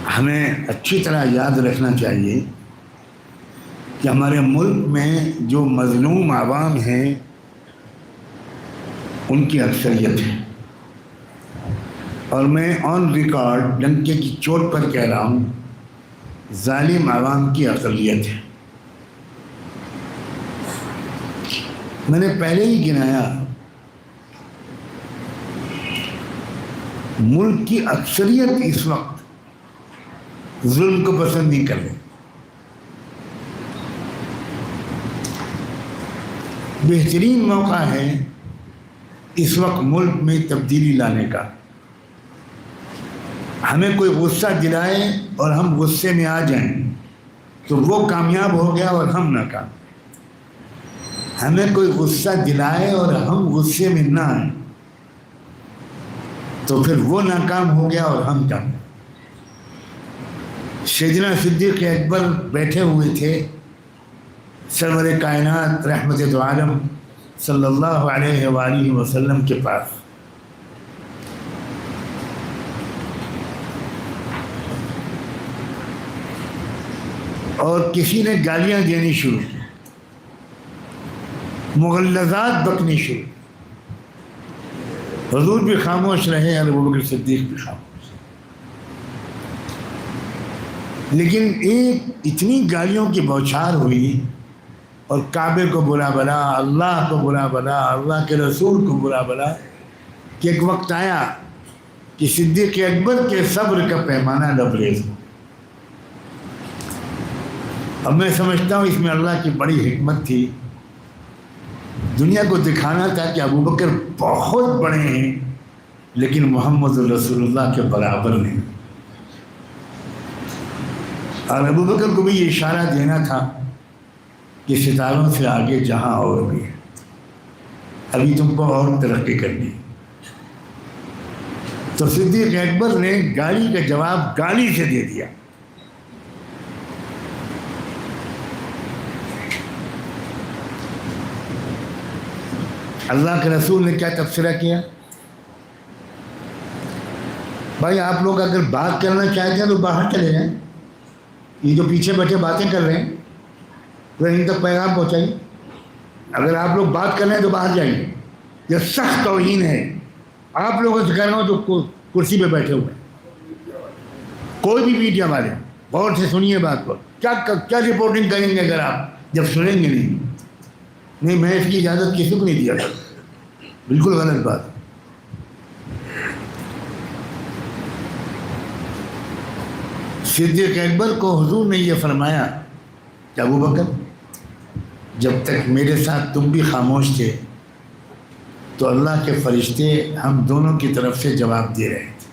ہمیں اچھی طرح یاد رکھنا چاہیے کہ ہمارے ملک میں جو مظلوم عوام ہیں ان کی اکثریت ہے، اور میں آن ریکارڈ ڈنکے کی چوٹ پر کہہ رہا ہوں، ظالم عوام کی اقلیت ہے۔ میں نے پہلے ہی گنایا، ملک کی اکثریت اس وقت ظلم کو پسند نہیں کر رہے۔ بہترین موقع ہے اس وقت ملک میں تبدیلی لانے کا۔ ہمیں کوئی غصہ دلائے اور ہم غصے میں آ جائیں تو وہ کامیاب ہو گیا اور ہم ناکام۔ ہمیں کوئی غصہ دلائے اور ہم غصے میں نہ آئیں تو پھر وہ ناکام ہو گیا اور ہم کامیاب۔ سیدنا صدیق اکبر بیٹھے ہوئے تھے سرور کائنات رحمت دو عالم صلی اللہ علیہ وآلہ وسلم کے پاس۔ اور کسی نے گالیاں دینی شروع کی، مغلظات بکنی شروع۔ حضور بھی خاموش رہے اور ابوبکر صدیق بھی خاموش۔ لیکن ایک اتنی گالیوں کی بوچھار ہوئی اور کعبے کو برا بلا، اللہ کو برا بلا، اللہ کے رسول کو برا بلا، کہ ایک وقت آیا کہ صدیق اکبر کے صبر کا پیمانہ لبریز ہو۔ اب میں سمجھتا ہوں اس میں اللہ کی بڑی حکمت تھی، دنیا کو دکھانا تھا کہ ابوبکر بہت بڑے ہیں لیکن محمد رسول اللہ کے برابر نہیں، اور ابوبکر کو بھی یہ اشارہ دینا تھا کہ ستاروں سے آگے جہاں اور بھی ہے، ابھی تم کو اور ترقی کرنی۔ تو صدیق اکبر نے گالی کا جواب گالی سے دے دیا۔ اللہ کے رسول نے کیا تبصرہ کیا؟ بھائی آپ لوگ اگر بات کرنا چاہتے ہیں تو باہر چلے جائیں، یہ جو پیچھے بیٹھے باتیں کر رہے ہیں تو ان تک پیغام پہنچائیے۔ اگر آپ لوگ بات کر رہے ہیں تو باہر جائیے، یہ سخت توہین ہے۔ آپ لوگوں سے کہہ رہا ہوں جو کرسی پہ بیٹھے ہوئے ہیں، کوئی بھی میڈیا والے غور سے سنیے بات کو، کیا رپورٹنگ کریں گے اگر آپ جب سنیں گے نہیں، میں اس کی اجازت کسی کو نہیں دیا تھا، بالکل غلط بات۔ صدیق اکبر کو حضور نے یہ فرمایا کہ ابوبکر جب تک میرے ساتھ تم بھی خاموش تھے تو اللہ کے فرشتے ہم دونوں کی طرف سے جواب دے رہے تھے،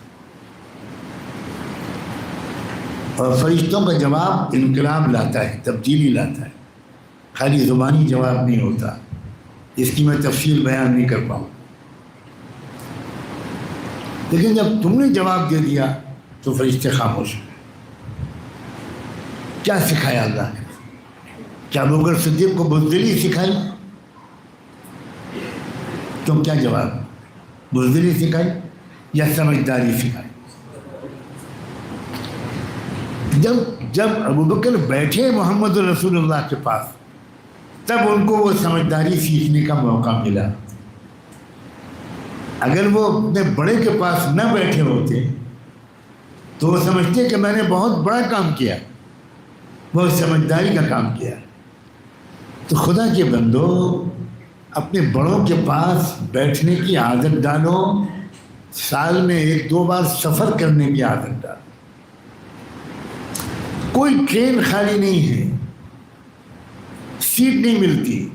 اور فرشتوں کا جواب انقلاب لاتا ہے، تبدیلی لاتا ہے، خالی زبانی جواب نہیں ہوتا۔ اس کی میں تفصیل بیان نہیں کر پاؤں، لیکن جب تم نے جواب دے دیا تو فرشتے خاموش ہوئے۔ کیا سکھایا اللہ نے؟ کیا ابوبکر صدیق کو بزدلی سکھائی؟ تم کیا جواب؟ بزدلی سکھائی یا سمجھداری سکھائی؟ جب ابوبکر بیٹھے محمد رسول اللہ کے پاس تب ان کو وہ سمجھداری سیکھنے کا موقع ملا۔ اگر وہ اپنے بڑے کے پاس نہ بیٹھے ہوتے تو وہ سمجھتے کہ میں نے بہت بڑا کام کیا، بہت سمجھداری کا کام کیا۔ تو خدا کے بندو اپنے بڑوں کے پاس بیٹھنے کی عادت ڈالو، سال میں 1-2 بار سفر کرنے کی عادت ڈالو۔ کوئی ٹرین خالی نہیں ہے، سیٹ نہیں ملتی،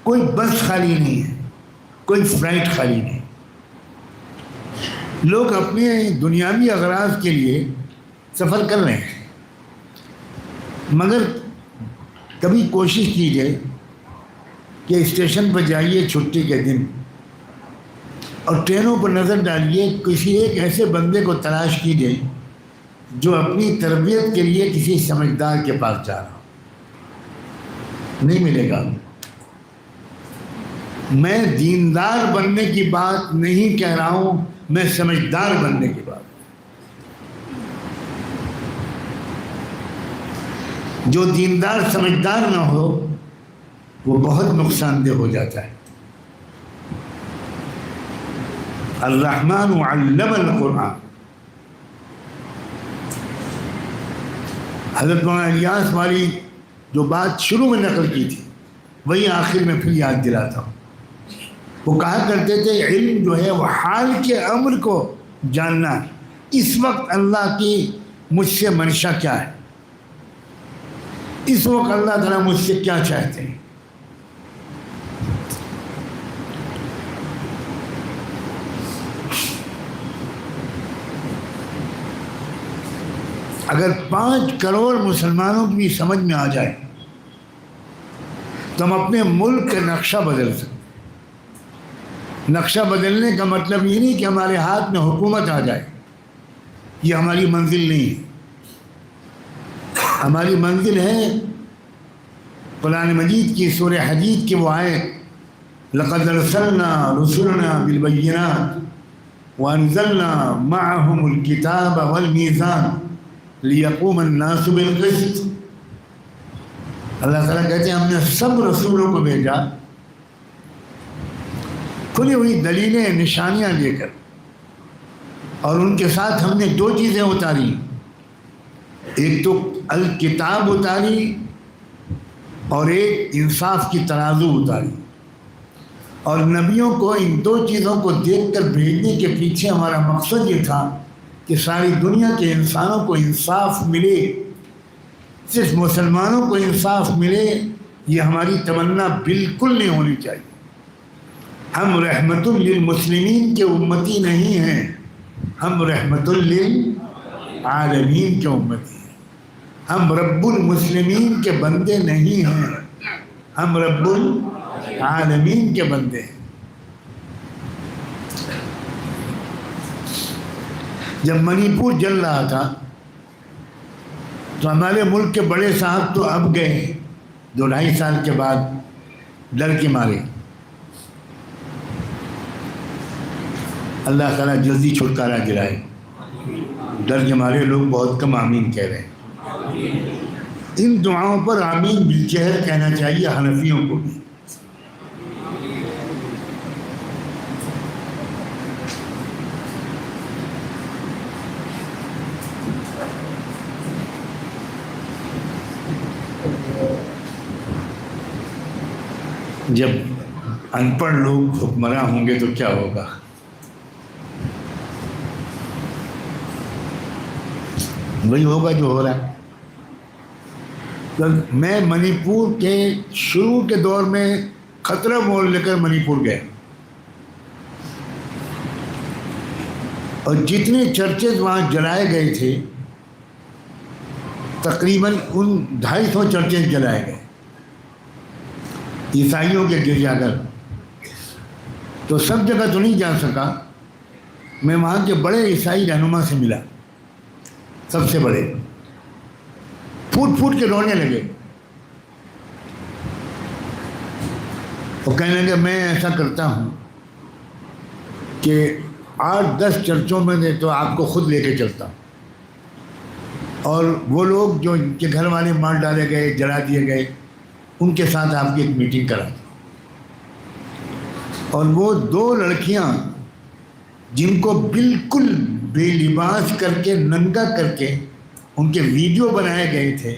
کوئی بس خالی نہیں ہے، کوئی فلائٹ خالی نہیں. لوگ اپنے دنیاوی اغراض کے لیے سفر کر رہے ہیں، مگر کبھی کوشش کیجیے کہ اسٹیشن پر جائیے چھٹی کے دن اور ٹرینوں پر نظر ڈالیے، کسی ایک ایسے بندے کو تلاش کیجیے جو اپنی تربیت کے لیے کسی سمجھدار کے پاس جا رہا ہو. نہیں ملے گا. میں دیندار بننے کی بات نہیں کہہ رہا ہوں، میں سمجھدار بننے کی بات. جو دیندار سمجھدار نہ ہو وہ بہت نقصان دہ ہو جاتا ہے. الرحمن علم القرآن. حضرت مولانا الیاس والی جو بات شروع میں نقل کی تھی وہی آخر میں پھر یاد دلاتا ہوں. وہ کہا کرتے تھے علم جو ہے وہ حال کے امر کو جاننا ہے. اس وقت اللہ کی مجھ سے منشا کیا ہے، اس وقت اللہ تعالیٰ مجھ سے کیا چاہتے ہیں. اگر 5 کروڑ مسلمانوں کی بھی سمجھ میں آ جائے تو ہم اپنے ملک کا نقشہ بدل سکتے. نقشہ بدلنے کا مطلب یہ نہیں کہ ہمارے ہاتھ میں حکومت آ جائے، یہ ہماری منزل نہیں ہے. ہماری منزل ہے قرآن مجید کی سورہ حدید کی وہ آیت لقد ارسلنا رسلنا بالبینات وانزلنا معهم الکتاب والمیزان لیقوم الناس بالقسط. اللہ تعالیٰ کہتے ہیں ہم نے سب رسولوں کو بھیجا کھلی ہوئی دلیلیں نشانیاں لے کر، اور ان کے ساتھ ہم نے 2 چیزیں اتاری. ایک تو الکتاب اتاری اور ایک انصاف کی ترازو اتاری. اور نبیوں کو ان 2 چیزوں کو دیکھ کر بھیجنے کے پیچھے ہمارا مقصد یہ تھا کہ ساری دنیا کے انسانوں کو انصاف ملے. صرف مسلمانوں کو انصاف ملے یہ ہماری تمنا بالکل نہیں ہونی چاہیے. ہم رحمت للمسلمین کے امتی نہیں ہیں، ہم رحمت للعالمین کے امتی ہیں. ہم رب المسلمین کے بندے نہیں ہیں، ہم رب العالمین کے بندے ہیں. جب منی پور جل رہا تھا تو ہمارے ملک کے بڑے صاحب تو اب گئے 2-2.5 سال کے بعد ڈر کے مارے. اللہ تعالیٰ جلدی چھٹکارا دلائے. ڈر کے مارے لوگ بہت کم آمین کہہ رہے ہیں. ان دعاؤں پر آمین بالچہر کہنا چاہیے حنفیوں کو بھی. جب ان پڑھ لوگ حکمراں ہوں گے تو کیا ہوگا؟ وہی ہوگا جو ہو رہا ہے. میں منی پور کے شروع کے دور میں خطرہ مول لے کر منی پور گئے اور جتنے چرچز وہاں جلائے گئے تھے تقریباً ان 250 چرچز جلائے گئے عیسائیوں کے گرجا گھر. تو سب جگہ تو نہیں جا سکا. میں وہاں کے بڑے عیسائی رہنما سے ملا، سب سے بڑے، پھوٹ پھوٹ کے رونے لگے. وہ کہنے لگے میں ایسا کرتا ہوں کہ 8-10 چرچوں میں تو آپ کو خود لے کے چلتا ہوں، اور وہ لوگ جو ان کے گھر والے مار ڈالے گئے، جلا دیے گئے، ان کے ساتھ آپ کی ایک میٹنگ کرا. اور وہ 2 لڑکیاں جن کو بالکل بے لباس کر کے ننگا کر کے ان کے ویڈیو بنائے گئے تھے،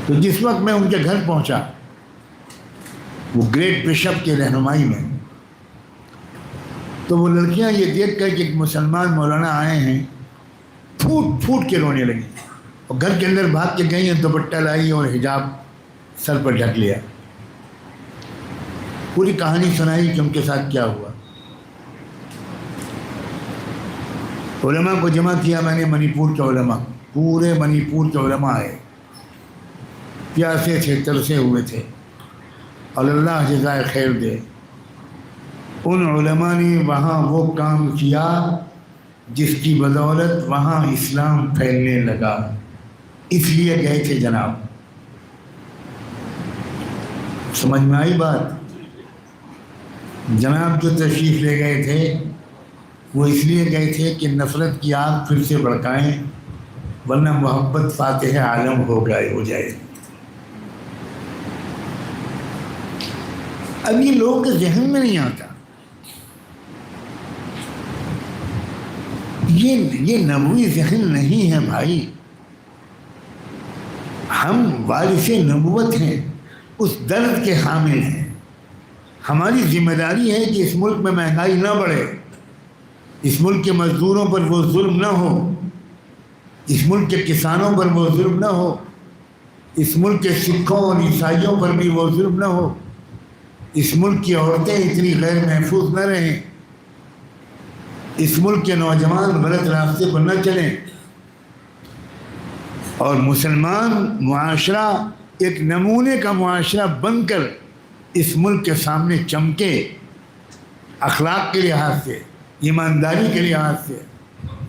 تو جس وقت میں ان کے گھر پہنچا وہ گریٹ بشپ کے رہنمائی میں، تو وہ لڑکیاں یہ دیکھ کر کہ ایک مسلمان مولانا آئے ہیں پھوٹ پھوٹ کے رونے لگی. اور گھر کے اندر بھاگ کے گئی ہیں، دوپٹہ لائی اور حجاب سر پر ڈھک لیا. پوری کہانی سنائی کہ ان کے ساتھ کیا ہوا. علماء کو جمع کیا میں نے، منی پور کے علماء، پورے منی پور کے علماء آئے، پیاسے تھے، ترسے ہوئے تھے، اور اللہ جزائے خیر دے. ان علماء نے وہاں وہ کام کیا جس کی بدولت وہاں اسلام پھیلنے لگا. اس لیے گئے تھے جناب. سمجھ میں آئی بات؟ جناب جو تشریف لے گئے تھے وہ اس لیے گئے تھے کہ نفرت کی آگ پھر سے بھڑکائیں، ورنہ محبت فاتح عالم ہو جائے. اب یہ لوگوں کے ذہن میں نہیں آتا. یہ نبوی ذہن نہیں ہے بھائی. ہم وارث نبوت ہیں، اس درد کے حامل ہیں. ہماری ذمہ داری ہے کہ اس ملک میں مہنگائی نہ بڑھے، اس ملک کے مزدوروں پر وہ ظلم نہ ہو، اس ملک کے کسانوں پر وہ ظلم نہ ہو، اس ملک کے سکھوں اور عیسائیوں پر بھی وہ ظلم نہ ہو، اس ملک کی عورتیں اتنی غیر محفوظ نہ رہیں، اس ملک کے نوجوان غلط راستے پر نہ چلیں، اور مسلمان معاشرہ ایک نمونے کا معاشرہ بن کر اس ملک کے سامنے چمکے، اخلاق کے لحاظ سے، ایمانداری کے لحاظ سے،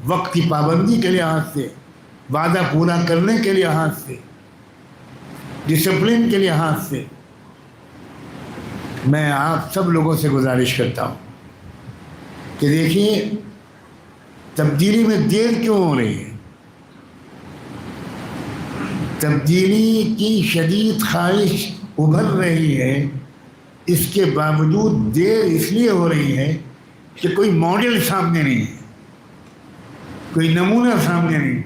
وقت کی پابندی کے لحاظ سے، وعدہ پورا کرنے کے لحاظ سے، ڈسپلن کے لحاظ سے. میں آپ سب لوگوں سے گزارش کرتا ہوں کہ دیکھیے تبدیلی میں دیر کیوں ہو رہی ہے. تبدیلی کی شدید خواہش ابھر رہی ہے، اس کے باوجود دیر اس لیے ہو رہی ہے کہ کوئی ماڈل سامنے نہیں ہے، کوئی نمونہ سامنے نہیں.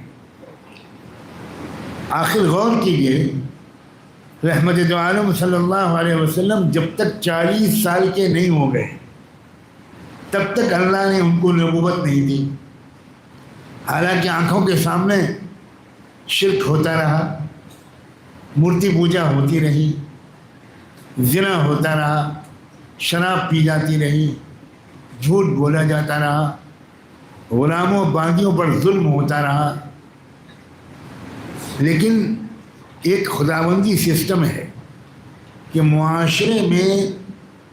آخر غور کیجیے، رحمت دو عالم صلی اللہ علیہ وسلم جب تک 40 سال کے نہیں ہو گئے تب تک اللہ نے ان کو نبوت نہیں دی. حالانکہ آنکھوں کے سامنے شرک ہوتا رہا، مورتی پوجا ہوتی رہی، زنا ہوتا رہا، شراب پی جاتی رہی، جھوٹ بولا جاتا رہا، غلاموں باغیوں پر ظلم ہوتا رہا. لیکن ایک خداوندی سسٹم ہے کہ معاشرے میں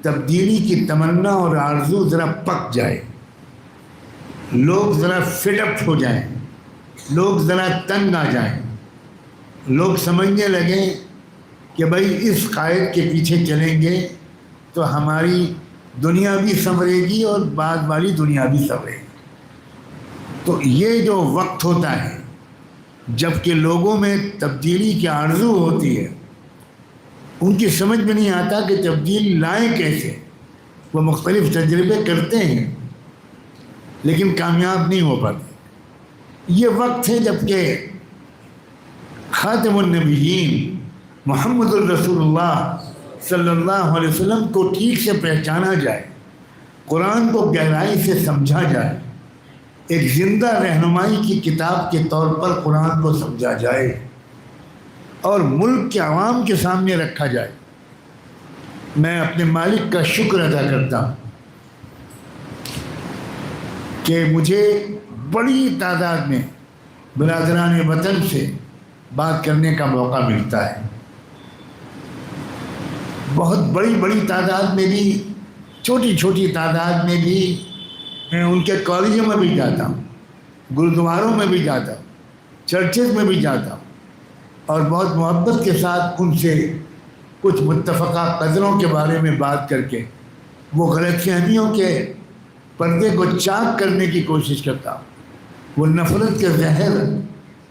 تبدیلی کی تمنا اور آرزو ذرا پک جائے، لوگ ذرا فٹ اپ ہو جائیں، لوگ ذرا تنگ آ جائیں، لوگ سمجھنے لگیں کہ بھائی اس قائد کے پیچھے چلیں گے تو ہماری دنیا بھی سنورے گی اور بعد والی دنیا بھی سنورے گی. تو یہ جو وقت ہوتا ہے جب کہ لوگوں میں تبدیلی کی آرزو ہوتی ہے، ان کی سمجھ میں نہیں آتا کہ تبدیلی لائیں کیسے. وہ مختلف تجربے کرتے ہیں لیکن کامیاب نہیں ہو پاتے. یہ وقت ہے جب کہ خاتم النبیین محمد الرسول اللہ صلی اللہ علیہ وسلم کو ٹھیک سے پہچانا جائے، قرآن کو گہرائی سے سمجھا جائے، ایک زندہ رہنمائی کی کتاب کے طور پر قرآن کو سمجھا جائے اور ملک کے عوام کے سامنے رکھا جائے. میں اپنے مالک کا شکر ادا کرتا ہوں کہ مجھے بڑی تعداد میں برادران وطن سے بات کرنے کا موقع ملتا ہے. بہت بڑی تعداد میں بھی، چھوٹی چھوٹی تعداد میں بھی میں ان کے کالجوں میں بھی جاتا ہوں، گرودواروں میں بھی جاتا ہوں، چرچز میں بھی جاتا ہوں، اور بہت محبت کے ساتھ ان سے کچھ متفقہ قدروں کے بارے میں بات کر کے وہ غلط فہمیوں کے پردے کو چاک کرنے کی کوشش کرتا ہوں. وہ نفرت کے زہر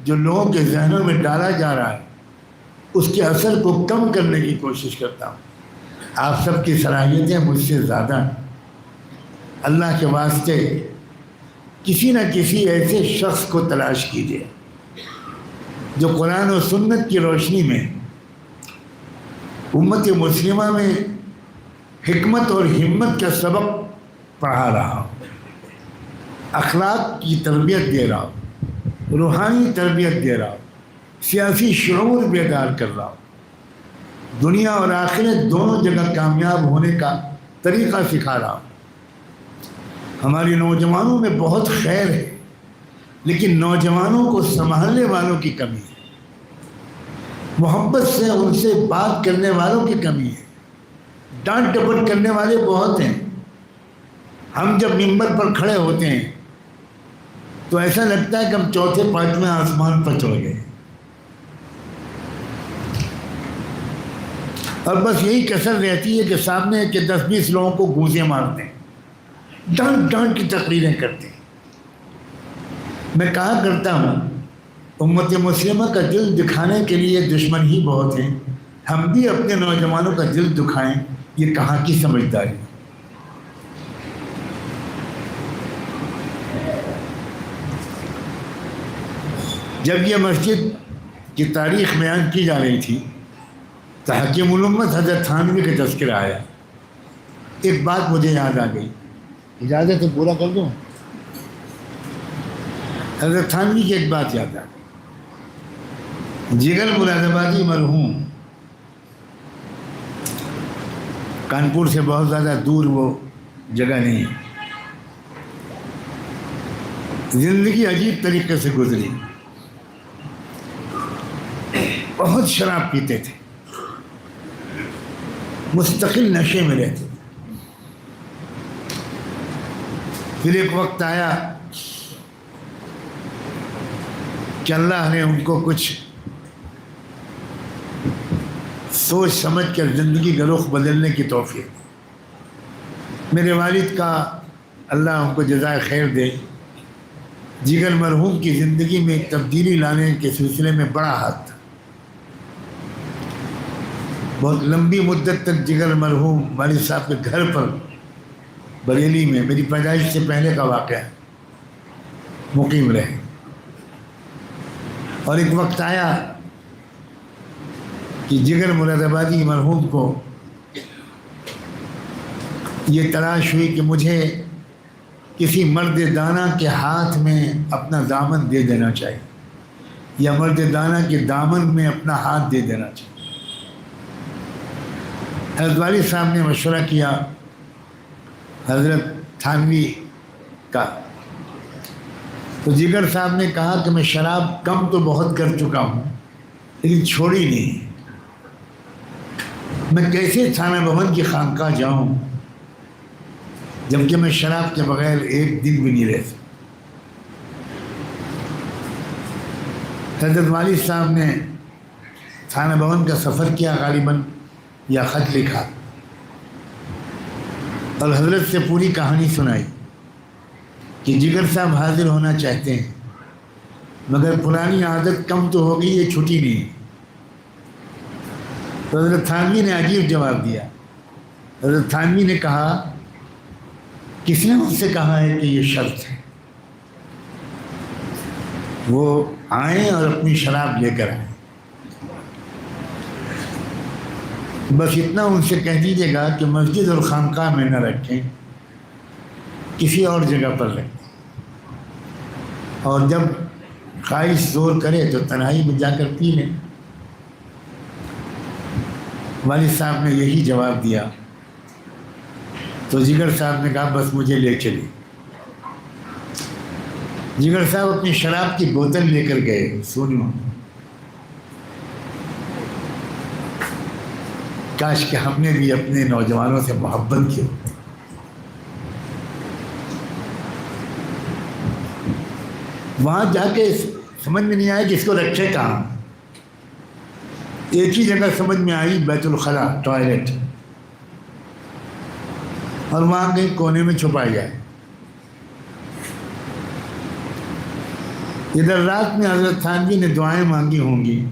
جو لوگوں کے ذہنوں میں ڈالا جا رہا ہے اس کے اثر کو کم کرنے کی کوشش کرتا ہوں. آپ سب کی صلاحیتیں مجھ سے زیادہ ہیں. اللہ کے واسطے کسی نہ کسی ایسے شخص کو تلاش کیجیے جو قرآن و سنت کی روشنی میں امت مسلمہ میں حکمت اور ہمت کا سبق پڑھا رہا ہو، اخلاق کی تربیت دے رہا ہو، روحانی تربیت دے رہا ہو، سیاسی شعور بیدار کر رہا ہوں، دنیا اور آخرت دونوں جگہ کامیاب ہونے کا طریقہ سکھا رہا ہوں۔ ہماری نوجوانوں میں بہت خیر ہے، لیکن نوجوانوں کو سنبھالنے والوں کی کمی ہے، محبت سے ان سے بات کرنے والوں کی کمی ہے، ڈانٹ ڈپٹ کرنے والے بہت ہیں۔ ہم جب ممبر پر کھڑے ہوتے ہیں تو ایسا لگتا ہے کہ ہم چوتھے پانچویں آسمان پر چڑھ گئے، اور بس یہی کسر رہتی ہے کہ سامنے کے 10-20 لوگوں کو گونجے مارتے ہیں، ڈانٹ ڈانٹ کی تقریریں کرتے ہیں۔ میں کہا کرتا ہوں، امت مسلمہ کا دل دکھانے کے لیے دشمن ہی بہت ہیں، ہم بھی اپنے نوجوانوں کا دل دکھائیں، یہ کہاں کی سمجھداری۔ جب یہ مسجد کی تاریخ بیان کی جا رہی تھی تو حکیم الامت حضرت تھانوی کا تذکرہ آیا، ایک بات مجھے یاد آ گئی، اجازت ہے پورا کر دوں؟ حضرت تھانوی کی ایک بات یاد آ گئی، جگر مراد آبادی مرحوم، کانپور سے بہت زیادہ دور وہ جگہ نہیں ہے، زندگی عجیب طریقے سے گزری، بہت شراب پیتے تھے، مستقل نشے میں رہتے تھے۔ پھر ایک وقت آیا کہ اللہ نے ان کو کچھ سوچ سمجھ کر زندگی کا رخ بدلنے کی توفیق دی۔ میرے والد کا اللہ ان کو جزائے خیر دے، جگر مرحوم کی زندگی میں تبدیلی لانے کے سلسلے میں بڑا ہاتھ تھا۔ بہت لمبی مدت تک جگر مرحوم والد صاحب کے گھر پر بریلی میں، میری پیدائش سے پہلے کا واقعہ ہے، مقیم رہے، اور ایک وقت آیا کہ جگر مراد آبادی مرحوم کو یہ تلاش ہوئی کہ مجھے کسی مرد دانا کے ہاتھ میں اپنا دامن دے دینا چاہیے، یا مرد دانا کے دامن میں اپنا ہاتھ دے دینا چاہیے۔ حضرت والد صاحب نے مشورہ کیا حضرت تھانوی کا، تو جگر صاحب نے کہا کہ میں شراب کم تو بہت کر چکا ہوں لیکن چھوڑی نہیں، میں کیسے تھانہ بھون کی خانقاہ جاؤں جبکہ میں شراب کے بغیر ایک دن بھی نہیں رہ سکتا۔ حضرت والد صاحب نے تھانہ بھون کا سفر کیا غالباً، یا خط لکھا، اور حضرت سے پوری کہانی سنائی کہ جگر صاحب حاضر ہونا چاہتے ہیں مگر پرانی عادت کم تو ہو گئی، یہ چھٹی نہیں۔ تو حضرت تھانوی نے عجیب جواب دیا۔ حضرت تھانوی نے کہا، کس نے مجھ سے کہا ہے کہ یہ شرط ہے؟ وہ آئیں اور اپنی شراب لے کر آئیں، بس اتنا ان سے کہہ دیجیے گا کہ مسجد اور خانقاہ میں نہ رکھیں، کسی اور جگہ پر رکھیں، اور جب خواہش زور کرے تو تنہائی میں جا کر پی لیں۔ والد صاحب نے یہی جواب دیا تو جگر صاحب نے کہا بس مجھے لے چلی۔ جگر صاحب اپنی شراب کی بوتل لے کر گئے، سنو، کاش کہ ہم نے بھی اپنے نوجوانوں سے محبت کی ہوتی۔ وہاں جا کے سمجھ میں نہیں آیا کہ اس کو رکھے کہاں، ایک ہی جگہ سمجھ میں آئی، بیت الخلا، ٹوائلٹ، اور وہاں کہیں کونے میں چھپائی جائے۔ ادھر رات میں حضرت تھانوی نے دعائیں مانگی ہوں گی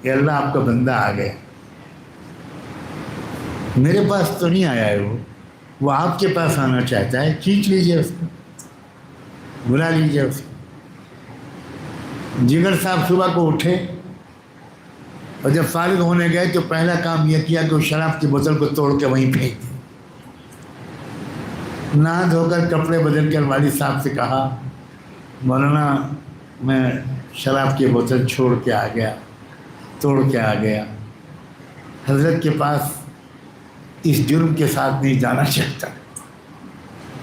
کہ اللہ آپ کا بندہ آ گیا، میرے پاس تو نہیں آیا ہے، وہ آپ کے پاس آنا چاہتا ہے، کھینچ لیجئے اس کو، بلا لیجئے اس کو۔ جگر صاحب صبح کو اٹھے اور جب فارغ ہونے گئے تو پہلا کام یہ کیا کہ وہ شراب کی بوتل کو توڑ کے وہیں پھینک دی۔ نہا دھو کر کپڑے بدل کر والد صاحب سے کہا، مولانا میں شراب کی بوتل چھوڑ کے آ گیا، توڑ کے آ گیا۔ حضرت کے پاس اس جرم کے ساتھ نہیں جانا چاہتا،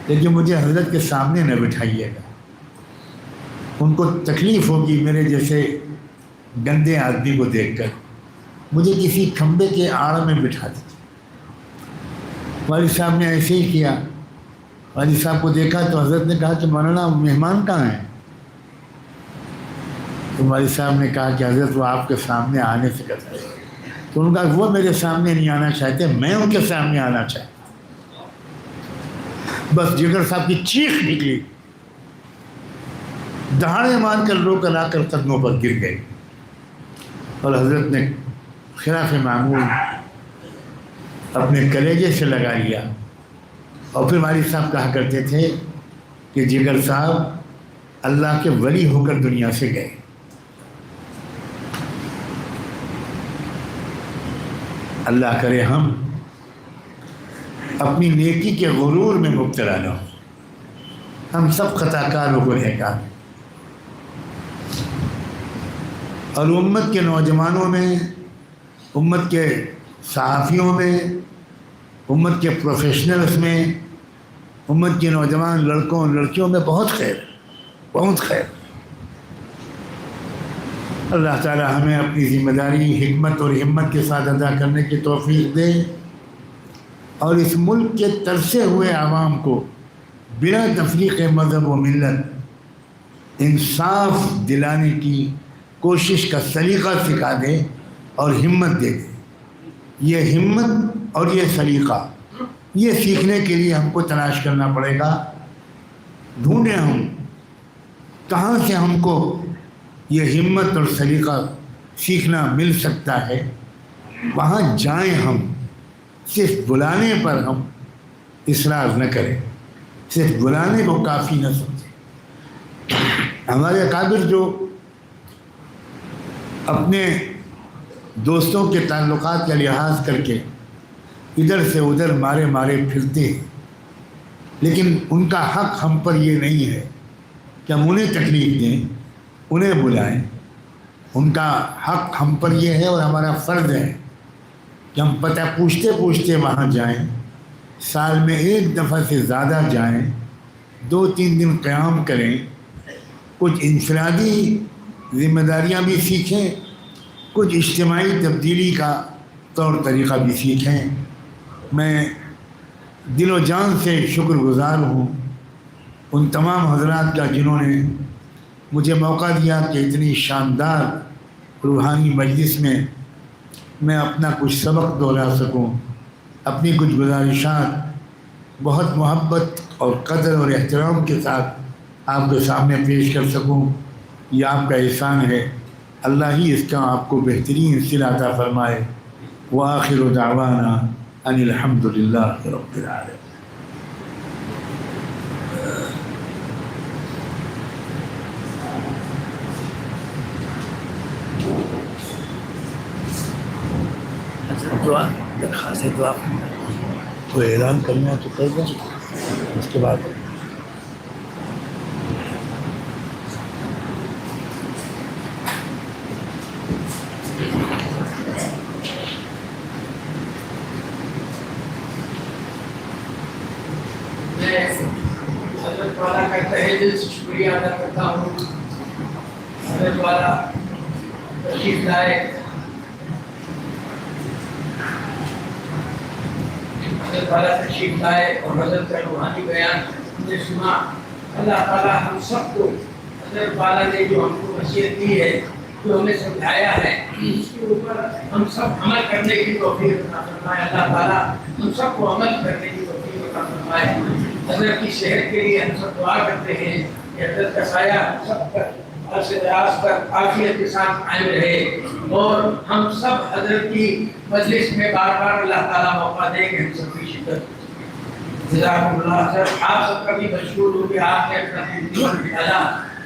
لیکن مجھے حضرت کے سامنے نہ بٹھائیے گا، ان کو تکلیف ہوگی میرے جیسے گندے آدمی کو دیکھ کر، مجھے کسی کھمبے کے آڑ میں بٹھا دیجیے۔ والد صاحب نے ایسے ہی کیا۔ والد صاحب کو دیکھا تو حضرت نے کہا کہ مولانا مہمان کہاں ہیں؟ تو والد صاحب نے کہا کہ حضرت وہ آپ کے سامنے آنے سے کہتا ہے۔ تو انہوں نے کہا وہ میرے سامنے نہیں آنا چاہتے، میں ان کے سامنے آنا چاہتا۔ بس جگر صاحب کی چیخ نکلی، دہاڑے مار کر رو کر آ کر قدموں پر گر گئے، اور حضرت نے خلاف معمول اپنے کلیجے سے لگا لیا۔ اور پھر والد صاحب کہا کرتے تھے کہ جگر صاحب اللہ کے ولی ہو کر دنیا سے گئے۔ اللہ کرے ہم اپنی نیکی کے غرور میں مبتلا نہ ہوں، ہم سب خطا کار و گنہگار ہیں، اور امت کے نوجوانوں میں، امت کے صحافیوں میں، امت کے پروفیشنلز میں، امت کے نوجوان لڑکوں اور لڑکیوں میں بہت خیر، بہت خیر۔ اللہ تعالی ہمیں اپنی ذمہ داری حکمت اور ہمت کے ساتھ ادا کرنے کی توفیق دے، اور اس ملک کے ترسے ہوئے عوام کو بلا تفریق مذہب و ملت انصاف دلانے کی کوشش کا سلیقہ سکھا دے اور ہمت دے دے۔ یہ ہمت اور یہ سلیقہ، یہ سیکھنے کے لیے ہم کو تلاش کرنا پڑے گا۔ ڈھونڈیں ہم کہاں سے ہم کو یہ ہمت اور سلیقہ سیکھنا مل سکتا ہے، وہاں جائیں ہم۔ صرف بلانے پر ہم اصرار نہ کریں، صرف بلانے کو کافی نہ سمجھیں۔ ہمارے اکابر جو اپنے دوستوں کے تعلقات کا لحاظ کر کے ادھر سے ادھر مارے مارے پھرتے ہیں، لیکن ان کا حق ہم پر یہ نہیں ہے کہ ہم انہیں تکلیف دیں، انہیں بلائیں۔ ان کا حق ہم پر یہ ہے، اور ہمارا فرض ہے کہ ہم پتہ پوچھتے پوچھتے وہاں جائیں، سال میں ایک دفعہ سے زیادہ جائیں، 2-3 دن قیام کریں، کچھ انفرادی ذمہ داریاں بھی سیکھیں، کچھ اجتماعی تبدیلی کا طور طریقہ بھی سیکھیں۔ میں دل و جان سے شکر گزار ہوں ان تمام حضرات کا جنہوں نے مجھے موقع دیا کہ اتنی شاندار روحانی مجلس میں اپنا کچھ سبق دہرا سکوں، اپنی کچھ گزارشات بہت محبت اور قدر اور احترام کے ساتھ آپ کے سامنے پیش کر سکوں۔ یہ آپ کا احسان ہے، اللہ ہی اس کا آپ کو بہترین صلہ عطا فرمائے۔ وآخر دعوانا ان الحمد للہ رب العالمین۔ دعا درخواست دعا کوئی اعلان کرنا ہے تو کر دیں، اس کے بعد حضرت والا کا تہہ دل سے شکریہ ادا کرتا ہوں۔ حضرت والا تشریف لائے، حضرت والا تشریف لائے اور حضرت کا روحانی بیان نے سنا۔ اللہ تعالیٰ ہم سب کو حضرت والا نے جو ہم کو نصیحت دی ہے، جو ہمیں سمجھایا ہے، اس کے اوپر ہم سب عمل کرنے کی توفیق عطا فرمائے۔ اللہ تعالیٰ ہم سب کو عمل کرنے کی توفیق عطا فرمائے۔ حضرت کی صحت کے لیے ہم سب دعا کرتے ہیں کہ حضرت کا سایہ سب پر عرص دراز پر عافیت کے ساتھ قائم رہے، اور ہم سب حضرت کی مجلس میں بار بار اللہ تعالیٰ موقع دے کہ ہم سب کی شرکت۔ جزاکم اللہ خیر۔ آپ سب کا بھی مشکور ہوں کہ آپ نے اپنا دل نکالا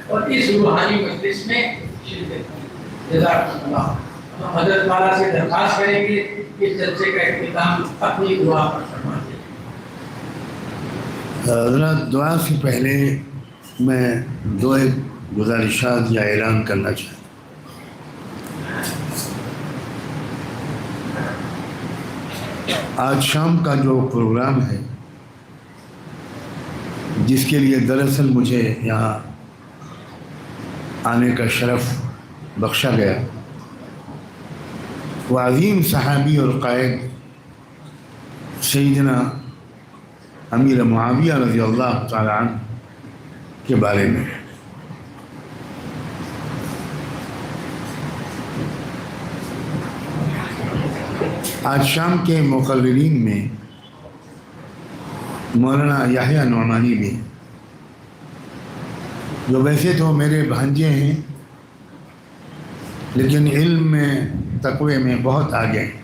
اور اس روحانی مجلس میں شرکت کی۔ جزاکم اللہ۔ ہم حضرت والا سے درخواست کریں گے کہ اس جلسے کا اختتام اپنی دعا پر فرما دیں۔ حضرت دعا سے پہلے میں دو ایک گزارشات یا اعلان کرنا چاہتا ہوں۔ آج شام کا جو پروگرام ہے، جس کے لیے دراصل مجھے یہاں آنے کا شرف بخشا گیا، وہ عظیم صحابی اور قائد سیدنا امیر معاویہ رضی اللہ تعالی عنہ کے بارے میں ہے۔ آج شام کے مقررین میں مولانا یحییٰ نعمانی بھی ہیں، جو ویسے تو میرے بھانجے ہیں لیکن علم میں تقوی میں بہت آگے ہیں۔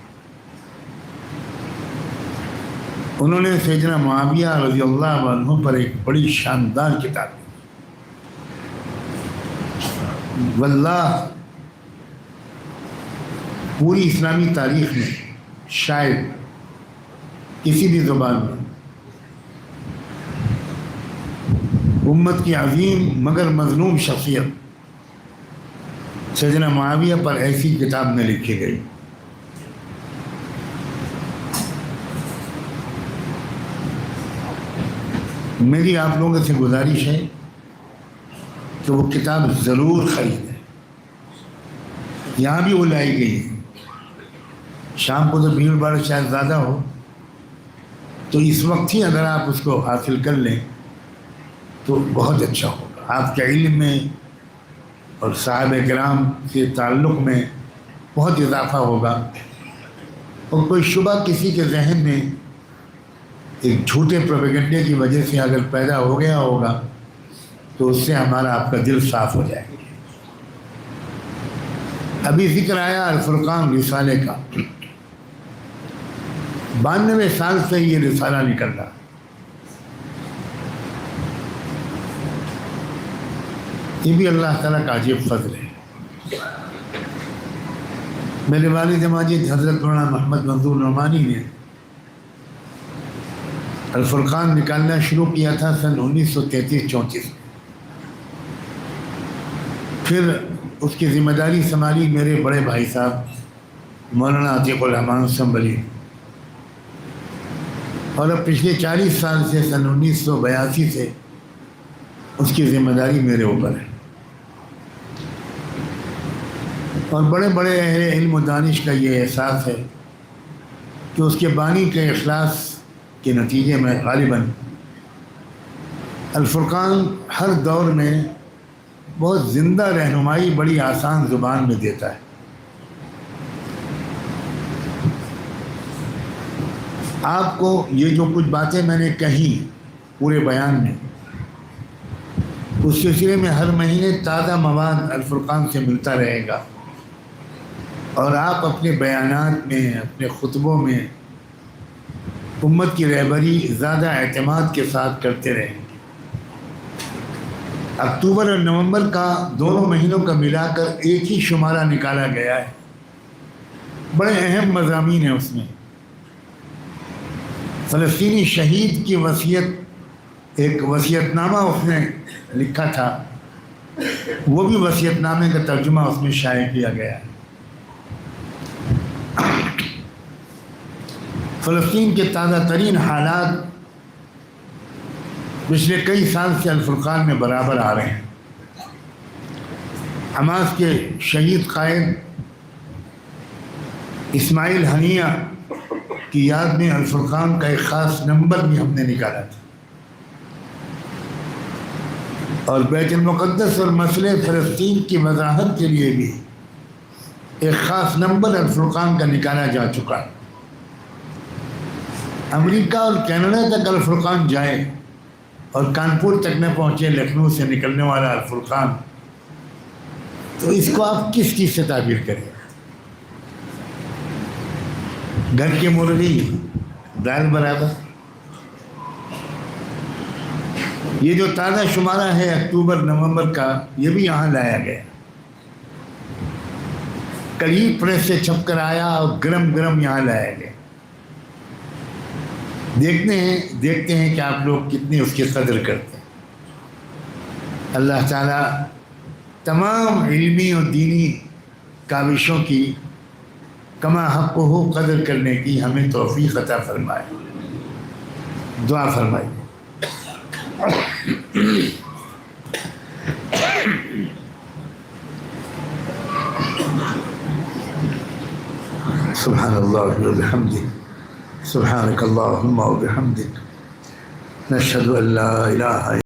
انہوں نے سیدنا معاویہ رضی اللہ عنہ پر ایک بڑی شاندار کتاب لکھی۔ واللہ پوری اسلامی تاریخ میں شاید کسی بھی زبان میں امت کی عظیم مگر مظلوم شخصیت سیدنا معاویہ پر ایسی کتاب میں لکھی گئی۔ میری آپ لوگوں سے گزارش ہے کہ وہ کتاب ضرور خریدیں۔ یہاں بھی وہ لائی گئی ہے، شام کو تو بھیڑ بھاڑ شاید زیادہ ہو، تو اس وقت ہی اگر آپ اس کو حاصل کر لیں تو بہت اچھا ہوگا، آپ کے علم میں اور صحابہ کرام کے تعلق میں بہت اضافہ ہوگا، اور کوئی شبہ کسی کے ذہن میں ایک جھوٹے پروپیگنڈے کی وجہ سے اگر پیدا ہو گیا ہوگا تو اس سے ہمارا آپ کا دل صاف ہو جائے گا۔ ابھی ذکر آیا الفرقان رسالے کا، 92 سال سے یہ رسالہ نکل رہا۔ یہ بھی اللہ تعالیٰ کا عجیب فضل ہے۔ میرے والد ماجد حضرت مولانا محمد منظور نعمانی نے الفرقان نکالنا شروع کیا تھا سن 1933-34 میں۔ پھر اس کی ذمہ داری سنبھالی میرے بڑے بھائی صاحب مولانا عتیق الرحمن سنبھلی، اور اب پچھلے 40 سال سے سن 1982 سے اس کی ذمہ داری میرے اوپر ہے، اور بڑے بڑے اہل علم و دانش کا یہ احساس ہے کہ اس کے بانی کے اخلاص کے نتیجے میں غالباً الفرقان ہر دور میں بہت زندہ رہنمائی بڑی آسان زبان میں دیتا ہے۔ آپ کو یہ جو کچھ باتیں میں نے کہیں پورے بیان میں، اس سلسلے میں ہر مہینے تازہ مواد الفرقان سے ملتا رہے گا، اور آپ اپنے بیانات میں، اپنے خطبوں میں امت کی رہبری زیادہ اعتماد کے ساتھ کرتے رہیں گے۔ اکتوبر اور نومبر کا دونوں مہینوں کا ملا کر ایک ہی شمارہ نکالا گیا ہے، بڑے اہم مضامین ہیں اس میں۔ فلسطینی شہید کی وصیت، ایک وصیت نامہ اس نے لکھا تھا، وہ بھی وصیت نامے کا ترجمہ اس میں شائع کیا گیا ہے۔ فلسطین کے تازہ ترین حالات پچھلے کئی سال سے الفرقان میں برابر آ رہے ہیں۔ حماس کے شہید قائد اسماعیل ہنیہ کی یاد میں الفرقان کا ایک خاص نمبر بھی ہم نے نکالا تھا، اور بیت المقدس اور مسئلہ فلسطین کی وضاحت کے لیے بھی ایک خاص نمبر الفرقان کا نکالا جا چکا ہے۔ امریکہ اور کینیڈا تک الفرقان جائے اور کانپور تک نہ پہنچے لکھنؤ سے نکلنے والا الفرقان، تو اس کو آپ کس چیز سے تعبیر کریں؟ گھر کی مرغی دال برابر۔ یہ جو تازہ شمارہ ہے اکتوبر نومبر کا، یہ بھی یہاں لایا گیا، قریب پریس سے چھپ کر آیا اور گرم گرم یہاں لایا گیا۔ دیکھتے ہیں کہ آپ لوگ کتنی اس کی قدر کرتے ہیں۔ اللہ تعالیٰ تمام علمی اور دینی کاوشوں کی کما حق ہو قدر کرنے کی ہمیں توفیق عطا فرمائے. دعا فرمائیے. سبحان اللہ وبحمدہ سبحانک اللہم وبحمدک نشہد ان لا الہ